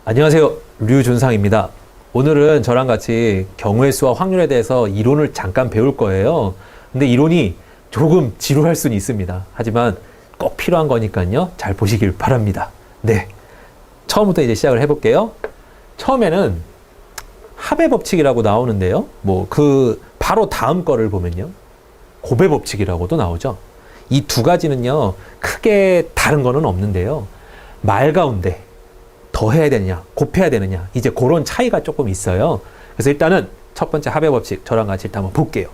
안녕하세요. 류준상입니다. 오늘은 저랑 같이 경우의 수와 확률에 대해서 이론을 잠깐 배울 거예요. 근데 이론이 조금 지루할 수는 있습니다. 하지만 꼭 필요한 거니까요. 잘 보시길 바랍니다. 네. 처음부터 이제 시작을 해볼게요. 처음에는 합의 법칙이라고 나오는데요. 바로 다음 거를 보면요. 곱의 법칙이라고도 나오죠. 이 두 가지는요. 크게 다른 거는 없는데요. 말 가운데 더해야 되느냐, 곱해야 되느냐, 이제 그런 차이가 조금 있어요. 그래서 일단은 첫 번째 합의 법칙, 저랑 같이 일단 한번 볼게요.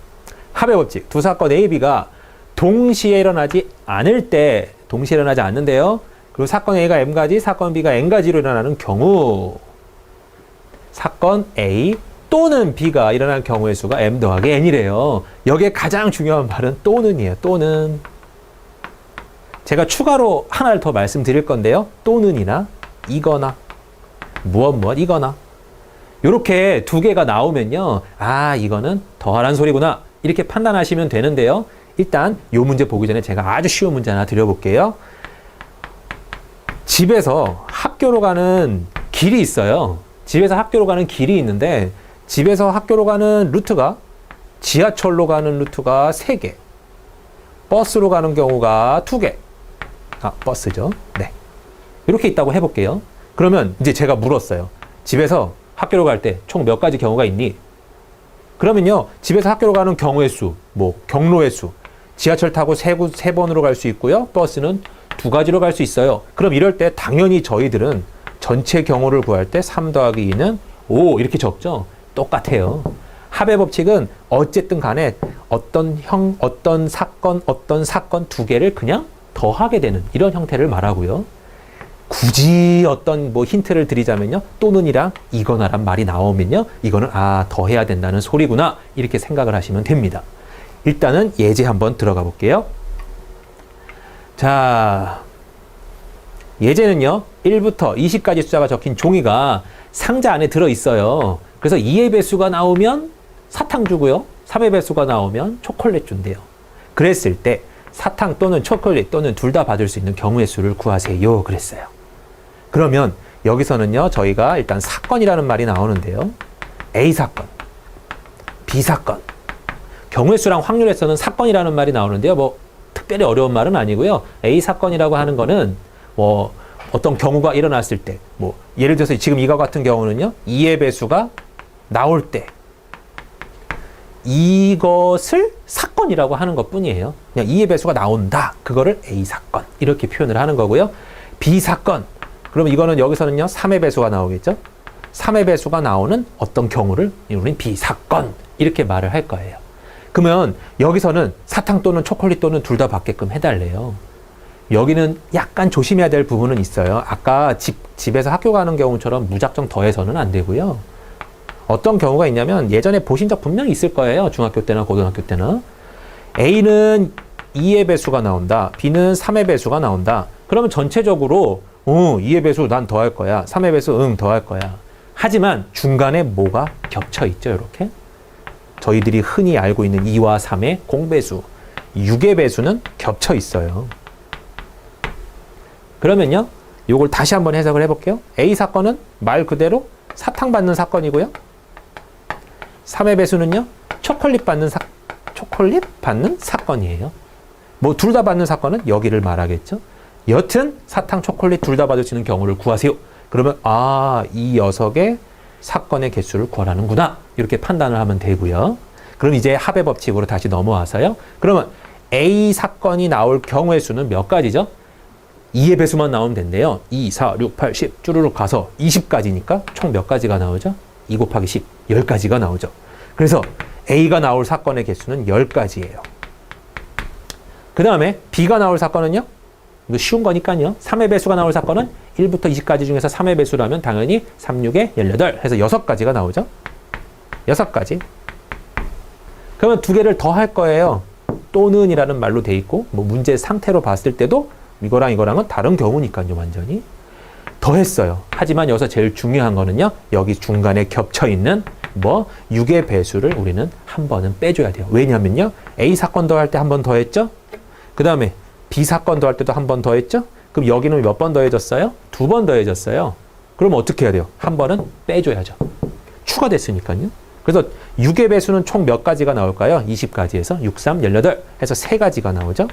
합의 법칙, 두 사건 A, B가 동시에 일어나지 않을 때, 동시에 일어나지 않는데요. 그리고 사건 A가 M가지, 사건 B가 N가지로 일어나는 경우, 사건 A 또는 B가 일어날 경우의 수가 M 더하기 N이래요. 여기에 가장 중요한 말은 또는이에요. 또는. 제가 추가로 하나를 더 말씀드릴 건데요. 또는이나 이거나 무엇 이거나 이렇게 두 개가 나오면요. 아, 이거는 더하란 소리구나. 이렇게 판단하시면 되는데요. 일단 이 문제 보기 전에 제가 아주 쉬운 문제 하나 드려볼게요. 집에서 학교로 가는 길이 있어요. 집에서 학교로 가는 길이 있는데 집에서 학교로 가는 루트가 지하철로 가는 루트가 3개, 버스로 가는 경우가 2개. 아, 버스죠. 네. 이렇게 있다고 해볼게요. 그러면 이제 제가 물었어요. 집에서 학교로 갈 때 총 몇 가지 경우가 있니? 그러면요. 집에서 학교로 가는 경우의 수, 경로의 수. 지하철 타고 3번으로 갈 수 있고요. 버스는 2가지로 갈 수 있어요. 그럼 이럴 때 당연히 저희들은 전체 경우를 구할 때 3 더하기 2는 5 이렇게 적죠. 똑같아요. 합의 법칙은 어쨌든 간에 어떤 사건 두 개를 그냥 더하게 되는 이런 형태를 말하고요. 굳이 어떤 힌트를 드리자면요. 또는이랑 이거나란 말이 나오면요. 이거는 더해야 된다는 소리구나. 이렇게 생각을 하시면 됩니다. 일단은 예제 한번 들어가 볼게요. 자, 예제는요. 1부터 20까지 숫자가 적힌 종이가 상자 안에 들어있어요. 그래서 2의 배수가 나오면 사탕 주고요. 3의 배수가 나오면 초콜릿 준대요. 그랬을 때 사탕 또는 초콜릿 또는 둘 다 받을 수 있는 경우의 수를 구하세요. 그랬어요. 그러면 여기서는요. 저희가 일단 사건이라는 말이 나오는데요. A 사건, B 사건. 경우의 수랑 확률에서는 사건이라는 말이 나오는데요. 특별히 어려운 말은 아니고요. A 사건이라고 하는 거는 어떤 경우가 일어났을 때 예를 들어서 지금 이거 같은 경우는요. 2의 배수가 나올 때 이것을 사건이라고 하는 것 뿐이에요. 그냥 2의 배수가 나온다. 그거를 A 사건 이렇게 표현을 하는 거고요. B 사건. 그럼 이거는 여기서는요. 3의 배수가 나오겠죠. 3의 배수가 나오는 어떤 경우를 우리는 B 사건 이렇게 말을 할 거예요. 그러면 여기서는 사탕 또는 초콜릿 또는 둘 다 받게끔 해달래요. 여기는 약간 조심해야 될 부분은 있어요. 아까 집에서 학교 가는 경우처럼 무작정 더해서는 안 되고요. 어떤 경우가 있냐면 예전에 보신 적 분명히 있을 거예요. 중학교 때나 고등학교 때나. A는 2의 배수가 나온다. B는 3의 배수가 나온다. 그러면 전체적으로 2의 배수 난 더할 거야. 3의 배수 더할 거야. 하지만 중간에 뭐가 겹쳐 있죠. 이렇게. 저희들이 흔히 알고 있는 2와 3의 공배수, 6의 배수는 겹쳐 있어요. 그러면요. 요걸 다시 한번 해석을 해볼게요. A 사건은 말 그대로 사탕 받는 사건이고요. 3의 배수는요. 초콜릿 받는 사건이에요. 둘 다 받는 사건은 여기를 말하겠죠. 여튼 사탕, 초콜릿 둘 다 받을 수 있는 경우를 구하세요. 그러면 이 녀석의 사건의 개수를 구하라는구나. 이렇게 판단을 하면 되고요. 그럼 이제 합의 법칙으로 다시 넘어와서요. 그러면 A 사건이 나올 경우의 수는 몇 가지죠? 2의 배수만 나오면 된대요. 2, 4, 6, 8, 10 쭈루룩 가서 20까지니까 총 몇 가지가 나오죠? 2 곱하기 10, 10가지가 나오죠. 그래서 A가 나올 사건의 개수는 10가지예요. 그 다음에 B가 나올 사건은요? 이거 쉬운 거니까요. 3의 배수가 나올 사건은 1부터 20까지 중에서 3의 배수라면 당연히 3, 6에 18 해서 6가지가 나오죠. 6가지. 그러면 두 개를 더 할 거예요. 또는 이라는 말로 돼 있고 문제 상태로 봤을 때도 이거랑 이거랑은 다른 경우니까요. 완전히. 더했어요. 하지만 여기서 제일 중요한 거는요. 여기 중간에 겹쳐있는 6의 배수를 우리는 한 번은 빼줘야 돼요. 왜냐면요. A 사건 더할 때 한 번 더했죠. 그 다음에 B 사건 더할 때도 한 번 더했죠. 그럼 여기는 몇 번 더해졌어요? 2번 더해졌어요. 그러면 어떻게 해야 돼요? 한 번은 빼줘야죠. 추가됐으니까요. 그래서 6의 배수는 총 몇 가지가 나올까요? 20가지에서 6, 3, 18 해서 3가지가 나오죠.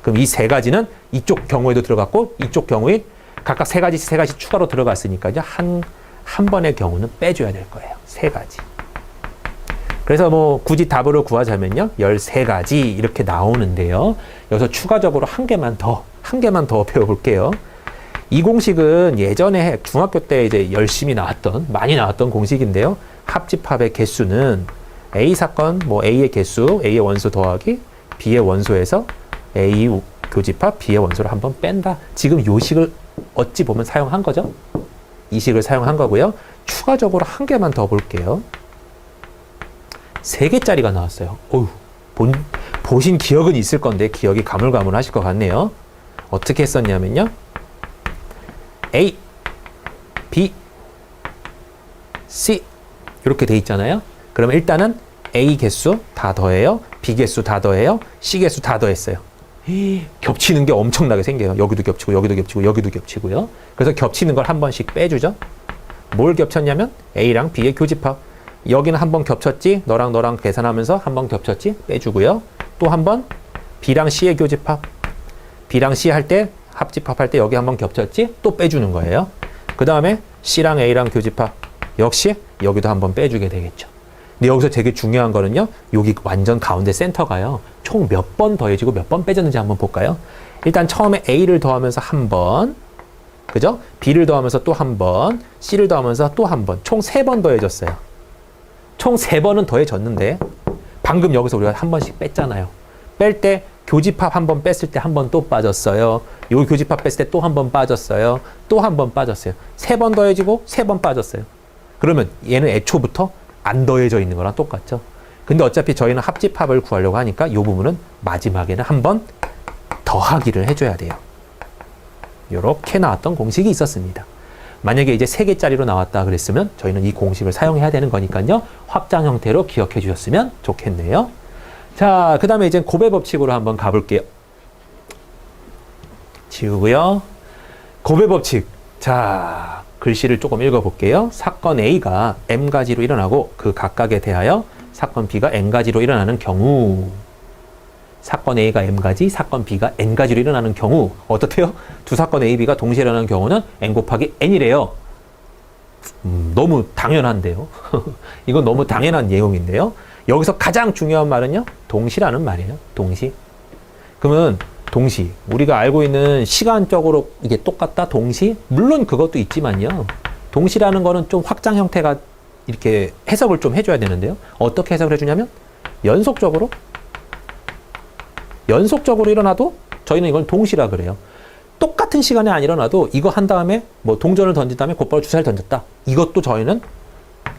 그럼 이 3가지는 이쪽 경우에도 들어갔고 이쪽 경우에 각각 3가지 추가로 들어갔으니까요. 한 번의 경우는 빼줘야 될 거예요. 3가지. 그래서 뭐 굳이 답으로 구하자면요. 13가지 이렇게 나오는데요. 여기서 추가적으로 한 개만 더 배워볼게요. 이 공식은 예전에 중학교 때 이제 많이 나왔던 공식인데요. 합집합의 개수는 A 사건, 뭐 A의 개수, A의 원소 더하기 B의 원소에서 A 교집합, B의 원소를 한번 뺀다. 지금 요 식을 어찌 보면 사용한 거죠. 이 식을 사용한 거고요. 추가적으로 한 개만 더 볼게요. 3개짜리가 나왔어요. 어휴, 보신 기억은 있을 건데 기억이 가물가물하실 것 같네요. 어떻게 했었냐면요. A, B, C 이렇게 돼 있잖아요. 그러면 일단은 A 개수 다 더해요. B 개수 다 더해요. C 개수 다 더했어요. 겹치는 게 엄청나게 생겨요. 여기도 겹치고 여기도 겹치고 여기도 겹치고요. 그래서 겹치는 걸 한 번씩 빼주죠. 뭘 겹쳤냐면 A랑 B의 교집합. 여기는 한 번 겹쳤지. 너랑 계산하면서 한 번 겹쳤지. 빼주고요. 또 한 번 B랑 C의 교집합. B랑 C 할 때 합집합할 때 여기 한 번 겹쳤지. 또 빼주는 거예요. 그 다음에 C랑 A랑 교집합. 역시 여기도 한 번 빼주게 되겠죠. 근데 여기서 되게 중요한 거는요. 여기 완전 가운데 센터가요. 총 몇 번 더해지고 몇 번 빼졌는지 한번 볼까요? 일단 처음에 A를 더하면서 한 번, 그죠? B를 더하면서 또 한 번, C를 더하면서 또 한 번, 총 3번 더해졌어요. 총 3번은 더해졌는데 방금 여기서 우리가 한 번씩 뺐잖아요. 뺄 때 교집합 한 번 뺐을 때 한 번 또 빠졌어요. 요 교집합 뺐을 때 또 한 번 빠졌어요. 또 한 번 빠졌어요. 3번 더해지고 3번 빠졌어요. 그러면 얘는 애초부터 안 더해져 있는 거랑 똑같죠. 근데 어차피 저희는 합집합을 구하려고 하니까 이 부분은 마지막에는 한 번 더하기를 해줘야 돼요. 이렇게 나왔던 공식이 있었습니다. 만약에 이제 3개짜리로 나왔다 그랬으면 저희는 이 공식을 사용해야 되는 거니까요. 확장 형태로 기억해 주셨으면 좋겠네요. 자, 그 다음에 이제 곱의 법칙으로 한번 가볼게요. 지우고요. 곱의 법칙. 자, 글씨를 조금 읽어볼게요. 사건 A가 M가지로 일어나고 그 각각에 대하여 사건 B가 N가지로 일어나는 경우, 사건 A가 M가지, 사건 B가 N가지로 일어나는 경우 어떻대요? 두 사건 A, B가 동시에 일어나는 경우는 N 곱하기 N이래요. 너무 당연한데요. 이건 너무 당연한 내용인데요. 여기서 가장 중요한 말은요. 동시라는 말이에요. 동시. 그러면 동시, 우리가 알고 있는 시간적으로 이게 똑같다, 동시? 물론 그것도 있지만요. 동시라는 거는 좀 확장 형태가 이렇게 해석을 좀 해줘야 되는데요. 어떻게 해석을 해주냐면 연속적으로 일어나도 저희는 이걸 동시라 그래요. 똑같은 시간에 안 일어나도 이거 한 다음에 뭐 동전을 던진 다음에 곧바로 주사를 던졌다. 이것도 저희는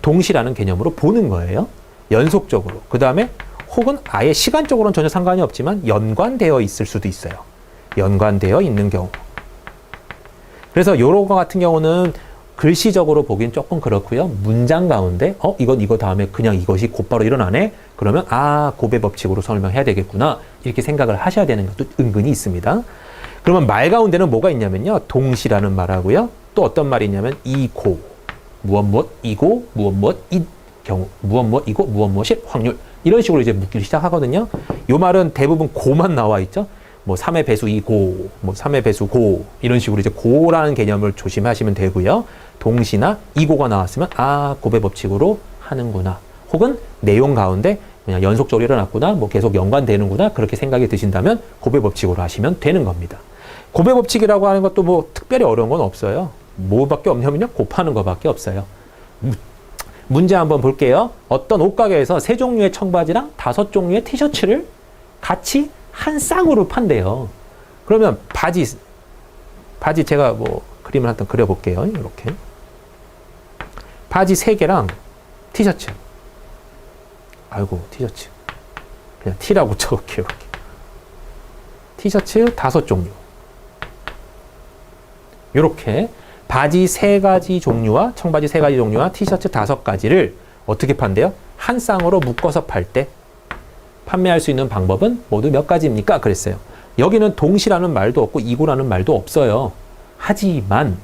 동시라는 개념으로 보는 거예요. 연속적으로. 그 다음에 혹은 아예 시간적으로는 전혀 상관이 없지만 연관되어 있을 수도 있어요. 연관되어 있는 경우. 그래서 요런 거 같은 경우는 글씨적으로 보긴 조금 그렇고요. 문장 가운데 이거 다음에 그냥 이것이 곧바로 일어나네? 그러면 곱의 법칙으로 설명해야 되겠구나. 이렇게 생각을 하셔야 되는 것도 은근히 있습니다. 그러면 말 가운데는 뭐가 있냐면요. 동시라는 말하고요. 또 어떤 말이 있냐면 이고, 무엇 이고, 무엇 이 경우, 무엇 이고, 무엇이 확률. 이런 식으로 이제 묻기를 시작하거든요. 요 말은 대부분 고만 나와 있죠. 뭐 3의 배수 이고, 뭐 3의 배수 고, 이런 식으로 이제 고라는 개념을 조심하시면 되고요. 동시나 이고가 나왔으면 곱의 법칙으로 하는구나. 혹은 내용 가운데 그냥 연속적으로 일어났구나, 뭐 계속 연관되는구나, 그렇게 생각이 드신다면 곱의 법칙으로 하시면 되는 겁니다. 곱의 법칙이라고 하는 것도 뭐 특별히 어려운 건 없어요. 뭐밖에 없냐면요. 곱하는 것밖에 없어요. 문제 한번 볼게요. 어떤 옷가게에서 3종류의 청바지랑 5종류의 티셔츠를 같이 한 쌍으로 판대요. 그러면 바지 제가 뭐 그림을 한번 그려볼게요. 이렇게 바지 3개랑 티셔츠. 아이고, 티셔츠 그냥 T라고 쳐볼게요. 이렇게. 티셔츠 5종류. 이렇게 바지 3가지 종류와 청바지 3가지 종류와 티셔츠 5가지를 어떻게 판대요? 한 쌍으로 묶어서 팔 때 판매할 수 있는 방법은 모두 몇 가지입니까? 그랬어요. 여기는 동시라는 말도 없고 이고라는 말도 없어요. 하지만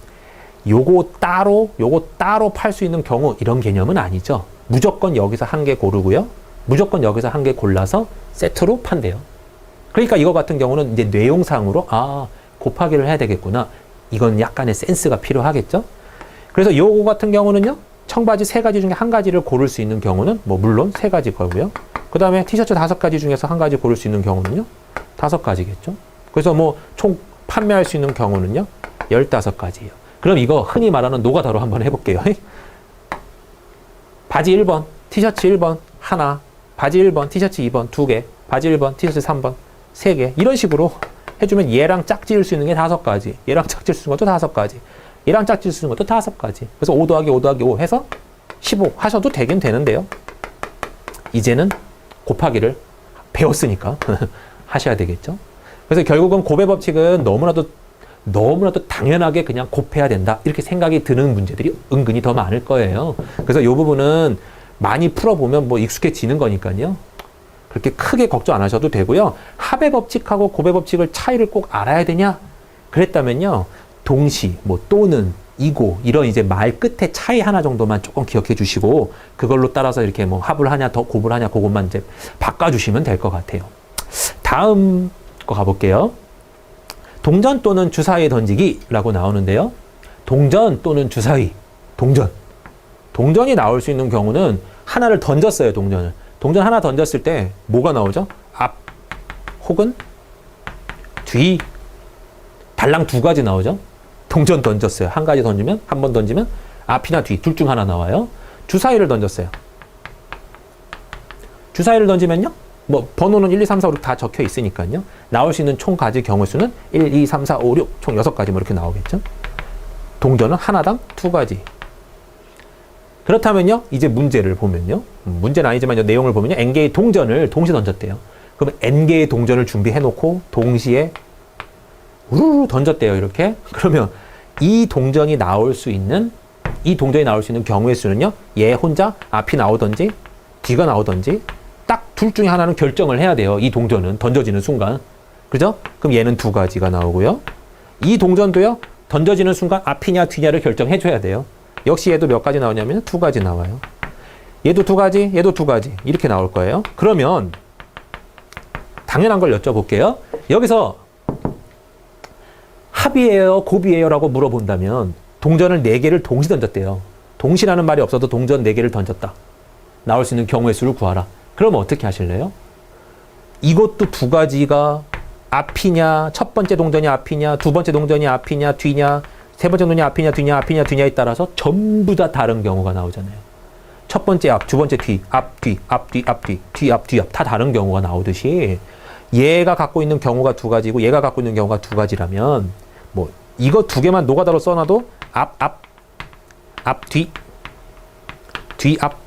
요거 따로 팔 수 있는 경우 이런 개념은 아니죠. 무조건 여기서 한 개 고르고요. 무조건 여기서 한 개 골라서 세트로 판대요. 그러니까 이거 같은 경우는 이제 내용상으로 곱하기를 해야 되겠구나. 이건 약간의 센스가 필요하겠죠. 그래서 요거 같은 경우는요. 청바지 3가지 중에 한 가지를 고를 수 있는 경우는 뭐 물론 3가지 거고요. 그 다음에 티셔츠 5가지 중에서 한 가지 고를 수 있는 경우는요. 5가지겠죠. 그래서 뭐 총 판매할 수 있는 경우는요. 15가지예요. 그럼 이거 흔히 말하는 노가다로 한번 해볼게요. 바지 1번, 티셔츠 1번, 하나, 바지 1번, 티셔츠 2번, 2개, 바지 1번, 티셔츠 3번, 3개. 이런 식으로 해주면 얘랑 짝지을 수 있는 게 5가지, 얘랑 짝지을 수 있는 것도 5가지, 얘랑 짝지을 수 있는 것도 5가지. 그래서 5 더하기 5 더하기 5 해서 15 하셔도 되긴 되는데요. 이제는 곱하기를 배웠으니까 하셔야 되겠죠. 그래서 결국은 곱의 법칙은 너무나도 당연하게 그냥 곱해야 된다. 이렇게 생각이 드는 문제들이 은근히 더 많을 거예요. 그래서 이 부분은 많이 풀어보면 뭐 익숙해지는 거니까요. 그렇게 크게 걱정 안 하셔도 되고요. 합의 법칙하고 곱의 법칙을 차이를 꼭 알아야 되냐? 그랬다면요. 동시, 뭐 또는, 이고 이런 이제 말 끝에 차이 하나 정도만 조금 기억해 주시고 그걸로 따라서 이렇게 뭐 합을 하냐 더 곱을 하냐 그것만 이제 바꿔주시면 될 것 같아요. 다음 거 가볼게요. 동전 또는 주사위에 던지기라고 나오는데요. 동전 또는 주사위, 동전이 나올 수 있는 경우는 하나를 던졌어요. 동전 하나 던졌을 때 뭐가 나오죠? 앞 혹은 뒤, 달랑 2가지 나오죠. 동전 던졌어요. 한 번 던지면 앞이나 뒤 둘 중 하나 나와요. 주사위를 던졌어요. 주사위를 던지면요. 뭐 번호는 1, 2, 3, 4, 5, 6 다 적혀 있으니까요. 나올 수 있는 총 가지 경우 수는 1, 2, 3, 4, 5, 6 총 6가지 뭐 이렇게 나오겠죠. 동전은 하나당 2가지. 그렇다면요. 이제 문제를 보면요. 문제는 아니지만 내용을 보면요. N개의 동전을 동시에 던졌대요. 그럼 N개의 동전을 준비해 놓고 동시에 우르르 던졌대요. 이렇게. 그러면 이 동전이 나올 수 있는 경우의 수는요. 얘 혼자 앞이 나오든지 뒤가 나오든지 딱 둘 중에 하나는 결정을 해야 돼요. 이 동전은 던져지는 순간. 그죠? 그럼 얘는 2가지가 나오고요. 이 동전도요. 던져지는 순간 앞이냐 뒤냐를 결정해 줘야 돼요. 역시 얘도 몇 가지 나오냐면 2가지 나와요. 얘도 2가지, 얘도 2가지. 이렇게 나올 거예요. 그러면 당연한 걸 여쭤볼게요. 여기서 합이에요, 곱이에요 라고 물어본다면 동전을 4개를 동시 던졌대요. 동시라는 말이 없어도 동전 4개를 던졌다. 나올 수 있는 경우의 수를 구하라. 그러면 어떻게 하실래요? 이것도 2가지가 앞이냐, 첫 번째 동전이 앞이냐, 두 번째 동전이 앞이냐, 뒤냐, 세 번째 동전이 앞이냐, 뒤냐에 따라서 전부 다 다른 경우가 나오잖아요. 첫 번째 앞, 두 번째 뒤, 앞, 뒤, 앞, 뒤, 앞, 뒤, 뒤, 앞, 뒤, 앞 다 다른 경우가 나오듯이 얘가 갖고 있는 경우가 2가지고 얘가 갖고 있는 경우가 2가지라면 뭐 이거 2개만 노가다로 써놔도 앞, 뒤, 앞,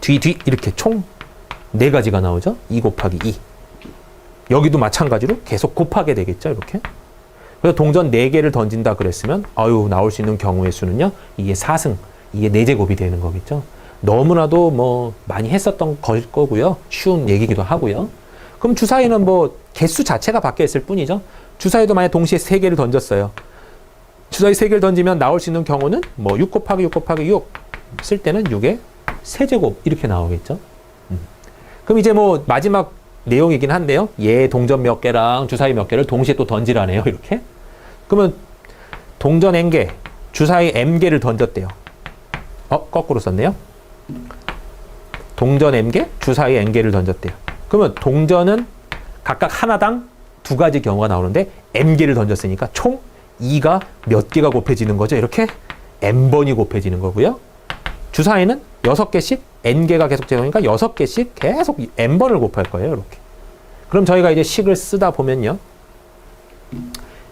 뒤 이렇게 총 4가지가 나오죠. 2 곱하기 2. 여기도 마찬가지로 계속 곱하게 되겠죠. 이렇게. 그래서 동전 4개를 던진다 그랬으면 나올 수 있는 경우의 수는요. 이게 4승, 이게 4제곱이 되는 거겠죠. 너무나도 뭐 많이 했었던 거고요. 쉬운 얘기기도 하고요. 그럼 주사위는 뭐 개수 자체가 바뀌어 있을 뿐이죠. 주사위도 만약 동시에 3개를 던졌어요. 주사위 3개를 던지면 나올 수 있는 경우는 뭐 6 곱하기 6 곱하기 6 쓸 때는 6의 세제곱 이렇게 나오겠죠. 그럼 이제 뭐 마지막 내용이긴 한데요. 얘 동전 몇 개랑 주사위 몇 개를 동시에 또 던지라네요. 이렇게. 그러면 동전 N개, 주사위 M개를 던졌대요. 거꾸로 썼네요. 동전 M개, 주사위 N개를 던졌대요. 그러면 동전은 각각 하나당 2가지 경우가 나오는데 M개를 던졌으니까 총 2가 몇 개가 곱해지는 거죠. 이렇게 N번이 곱해지는 거고요. 주사위는 6개씩 N개가 계속 제곱이니까 6개씩 계속 N번을 곱할 거예요. 이렇게. 그럼 저희가 이제 식을 쓰다 보면요.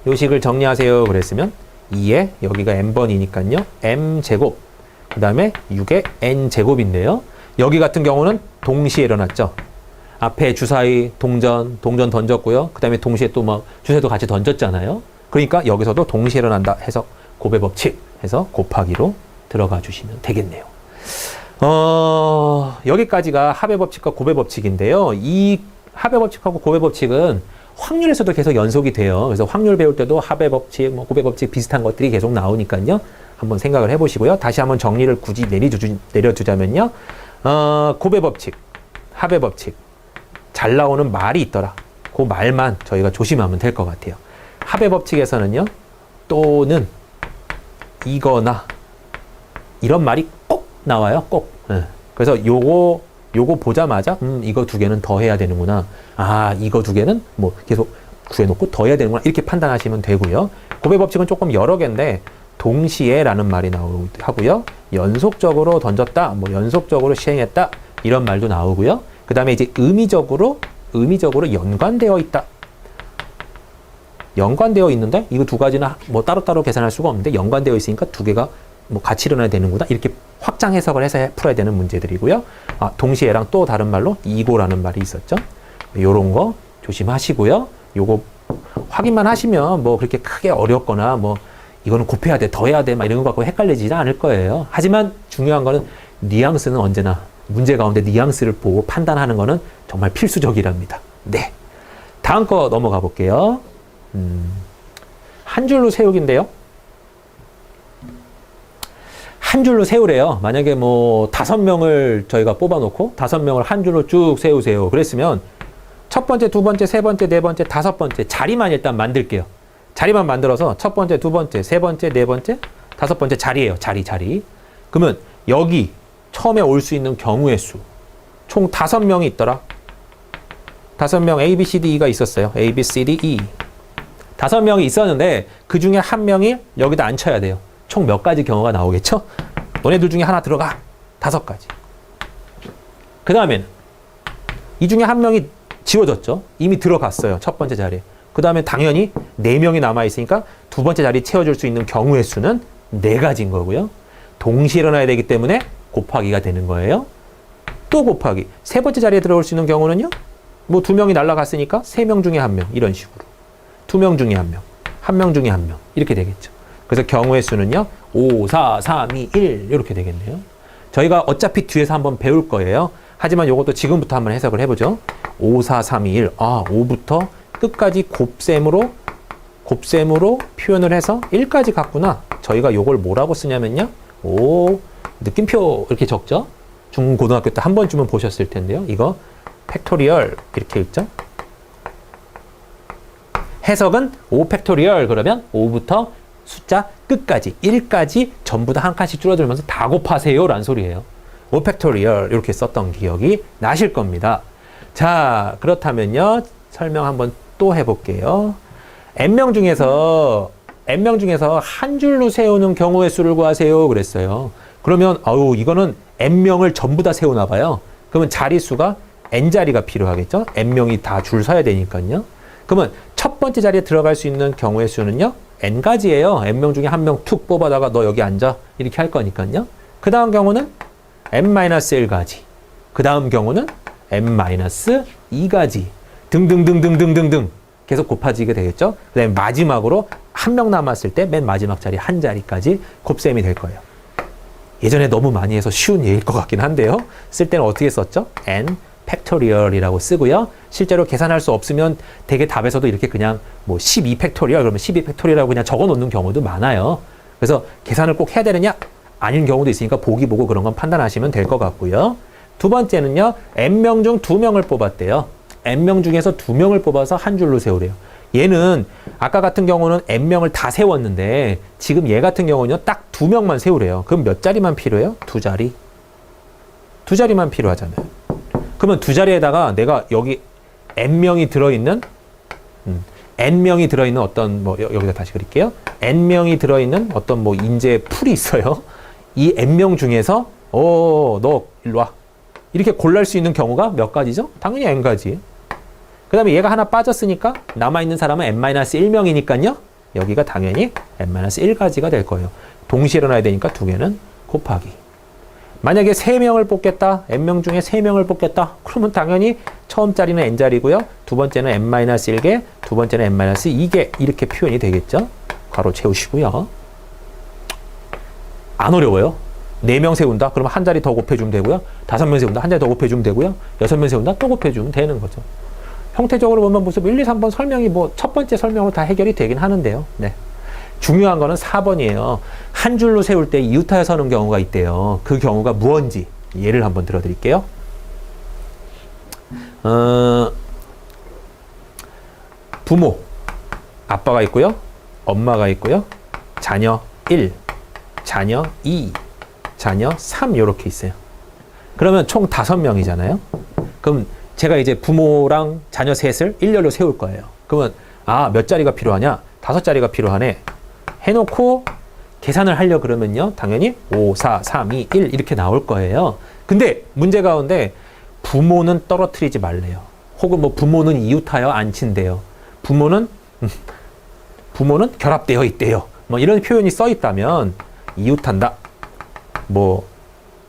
이 식을 정리하세요. 그랬으면 2에 여기가 N번이니까요. M제곱 그 다음에 6의 N제곱인데요. 여기 같은 경우는 동시에 일어났죠. 앞에 주사위, 동전 던졌고요. 그 다음에 동시에 또 막 주사위도 같이 던졌잖아요. 그러니까 여기서도 동시에 일어난다 해서 곱의 법칙 해서 곱하기로 들어가 주시면 되겠네요. 여기까지가 합의 법칙과 곱의 법칙인데요. 이 합의 법칙하고 곱의 법칙은 확률에서도 계속 연속이 돼요. 그래서 확률 배울 때도 합의 법칙, 뭐 곱의 법칙 비슷한 것들이 계속 나오니까요. 한번 생각을 해보시고요. 다시 한번 정리를 굳이 내려두자면요. 곱의 법칙, 합의 법칙, 잘 나오는 말이 있더라. 그 말만 저희가 조심하면 될 것 같아요. 합의 법칙에서는요. 또는, 이거나 이런 말이 꼭 나와요. 꼭. 그래서 요거 보자마자 이거 두 개는 더 해야 되는구나. 아, 이거 두 개는 뭐 계속 구해놓고 더 해야 되는구나. 이렇게 판단하시면 되고요. 곱의 법칙은 조금 여러 개인데 동시에 라는 말이 나오고요. 연속적으로 던졌다. 뭐 연속적으로 시행했다. 이런 말도 나오고요. 그 다음에 이제 의미적으로 연관되어 있다. 연관되어 있는데 이거 두 가지는 뭐 따로따로 계산할 수가 없는데 연관되어 있으니까 두 개가 뭐 같이 일어나야 되는구나. 이렇게 확장 해석을 해서 풀어야 되는 문제들이고요. 동시에랑 또 다른 말로 이고라는 말이 있었죠. 요런 거 조심하시고요. 요거 확인만 하시면 뭐 그렇게 크게 어렵거나 뭐 이거는 곱해야 돼, 더해야 돼, 막 이런 거 갖고 헷갈리지 않을 거예요. 하지만 중요한 거는 뉘앙스는 언제나 문제 가운데 뉘앙스를 보고 판단하는 거는 정말 필수적이랍니다. 네. 다음 거 넘어가 볼게요. 한 줄로 세우기인데요. 한 줄로 세우래요. 만약에 뭐 5명을 저희가 뽑아놓고 5명을 한 줄로 쭉 세우세요. 그랬으면 첫 번째, 두 번째, 세 번째, 네 번째, 다섯 번째 자리만 일단 만들게요. 자리만 만들어서 첫 번째, 두 번째, 세 번째, 네 번째, 다섯 번째 자리예요. 자리. 그러면 여기 처음에 올 수 있는 경우의 수. 총 5명이 있더라. 5명 A, B, C, D, E가 있었어요. A, B, C, D, E. 5명이 있었는데 그 중에 한 명이 여기다 앉혀야 돼요. 총 몇 가지 경우가 나오겠죠? 너네들 중에 하나 들어가. 5가지. 그 다음에는 이 중에 한 명이 지워졌죠? 이미 들어갔어요. 첫 번째 자리에. 그 다음에 당연히 4명이 남아있으니까 두 번째 자리 채워줄 수 있는 경우의 수는 4가지인 거고요. 동시에 일어나야 되기 때문에 곱하기가 되는 거예요. 또 곱하기. 세 번째 자리에 들어올 수 있는 경우는요? 뭐 2명이 날아갔으니까 3명 중에 1명. 이런 식으로. 2명 중에 1명. 1명 중에 1명. 이렇게 되겠죠. 그래서 경우의 수는요. 5, 4, 3, 2, 1 이렇게 되겠네요. 저희가 어차피 뒤에서 한번 배울 거예요. 하지만 이것도 지금부터 한번 해석을 해보죠. 5, 4, 3, 2, 1. 5부터 끝까지 곱셈으로 표현을 해서 1까지 갔구나. 저희가 이걸 뭐라고 쓰냐면요. 느낌표 이렇게 적죠. 중고등학교 때 한 번쯤은 보셨을 텐데요. 이거 팩토리얼 이렇게 읽죠. 해석은 5 팩토리얼 그러면 5부터 숫자 끝까지 1까지 전부 다 한 칸씩 줄어들면서 다 곱하세요 라는 소리예요. 5 팩토리얼 이렇게 썼던 기억이 나실 겁니다. 자, 그렇다면요. 설명 한번 또 해볼게요. n명 중에서 한 줄로 세우는 경우의 수를 구하세요 그랬어요. 그러면 이거는 n명을 전부 다 세우나 봐요. 그러면 자릿수가 n자리가 필요하겠죠. n명이 다 줄 서야 되니까요. 그러면 첫 번째 자리에 들어갈 수 있는 경우의 수는요. n가지예요. n명 중에 한 명 툭 뽑아다가 너 여기 앉아 이렇게 할 거니까요. 그 다음 경우는 n-1가지. 그 다음 경우는 n-2가지. 등등등등등등등 계속 곱해지게 되겠죠. 그 다음에 마지막으로 한 명 남았을 때 맨 마지막 자리 한 자리까지 곱셈이 될 거예요. 예전에 너무 많이 해서 쉬운 예일 것 같긴 한데요. 쓸 때는 어떻게 썼죠? n 팩토리얼이라고 쓰고요. 실제로 계산할 수 없으면 대개 답에서도 이렇게 그냥 뭐 12 팩토리얼 그러면 12 팩토리얼이라고 그냥 적어 놓는 경우도 많아요. 그래서 계산을 꼭 해야 되느냐? 아닌 경우도 있으니까 보기 보고 그런 건 판단하시면 될 것 같고요. 두 번째는요. n명 중 2명을 뽑았대요. n명 중에서 2명을 뽑아서 한 줄로 세우래요. 얘는 아까 같은 경우는 n명을 다 세웠는데 지금 얘 같은 경우는요. 딱 2명만 세우래요. 그럼 몇 자리만 필요해요? 2자리. 2자리만 필요하잖아요. 그러면 2자리에다가 내가 여기 n명이 들어있는 어떤 뭐 여기다 다시 그릴게요. n명이 들어있는 어떤 뭐 인재 풀이 있어요. 이 n명 중에서 너 일로 와. 이렇게 골랄 수 있는 경우가 몇 가지죠? 당연히 n가지. 그 다음에 얘가 하나 빠졌으니까 남아있는 사람은 n-1명이니까요. 여기가 당연히 n-1가지가 될 거예요. 동시에 일어나야 되니까 두 개는 곱하기. 만약에 3명을 뽑겠다. n명 중에 3명을 뽑겠다. 그러면 당연히 처음 자리는 n자리고요. 두 번째는 n-1개, 두 번째는 n-2개 이렇게 표현이 되겠죠. 괄호 채우시고요. 안 어려워요. 4명 세운다? 그러면 한 자리 더 곱해주면 되고요. 5명 세운다? 한 자리 더 곱해주면 되고요. 6명 세운다? 또 곱해주면 되는 거죠. 형태적으로 보면 무슨 1, 2, 3번 설명이 뭐 첫 번째 설명으로 다 해결이 되긴 하는데요. 네. 중요한 거는 4번이에요. 한 줄로 세울 때 이웃하여 서는 경우가 있대요. 그 경우가 무언지 예를 한번 들어드릴게요. 부모, 아빠가 있고요. 엄마가 있고요. 자녀 1, 자녀 2, 자녀 3 이렇게 있어요. 그러면 총 5명이잖아요. 그럼 제가 이제 부모랑 자녀 셋을 일렬로 세울 거예요. 그러면 몇 자리가 필요하냐? 5자리가 필요하네. 해놓고 계산을 하려 그러면요. 당연히 5, 4, 3, 2, 1 이렇게 나올 거예요. 근데 문제 가운데 부모는 떨어뜨리지 말래요. 혹은 뭐 부모는 이웃하여 안 친대요. 부모는 결합되어 있대요. 뭐 이런 표현이 써 있다면 이웃한다. 뭐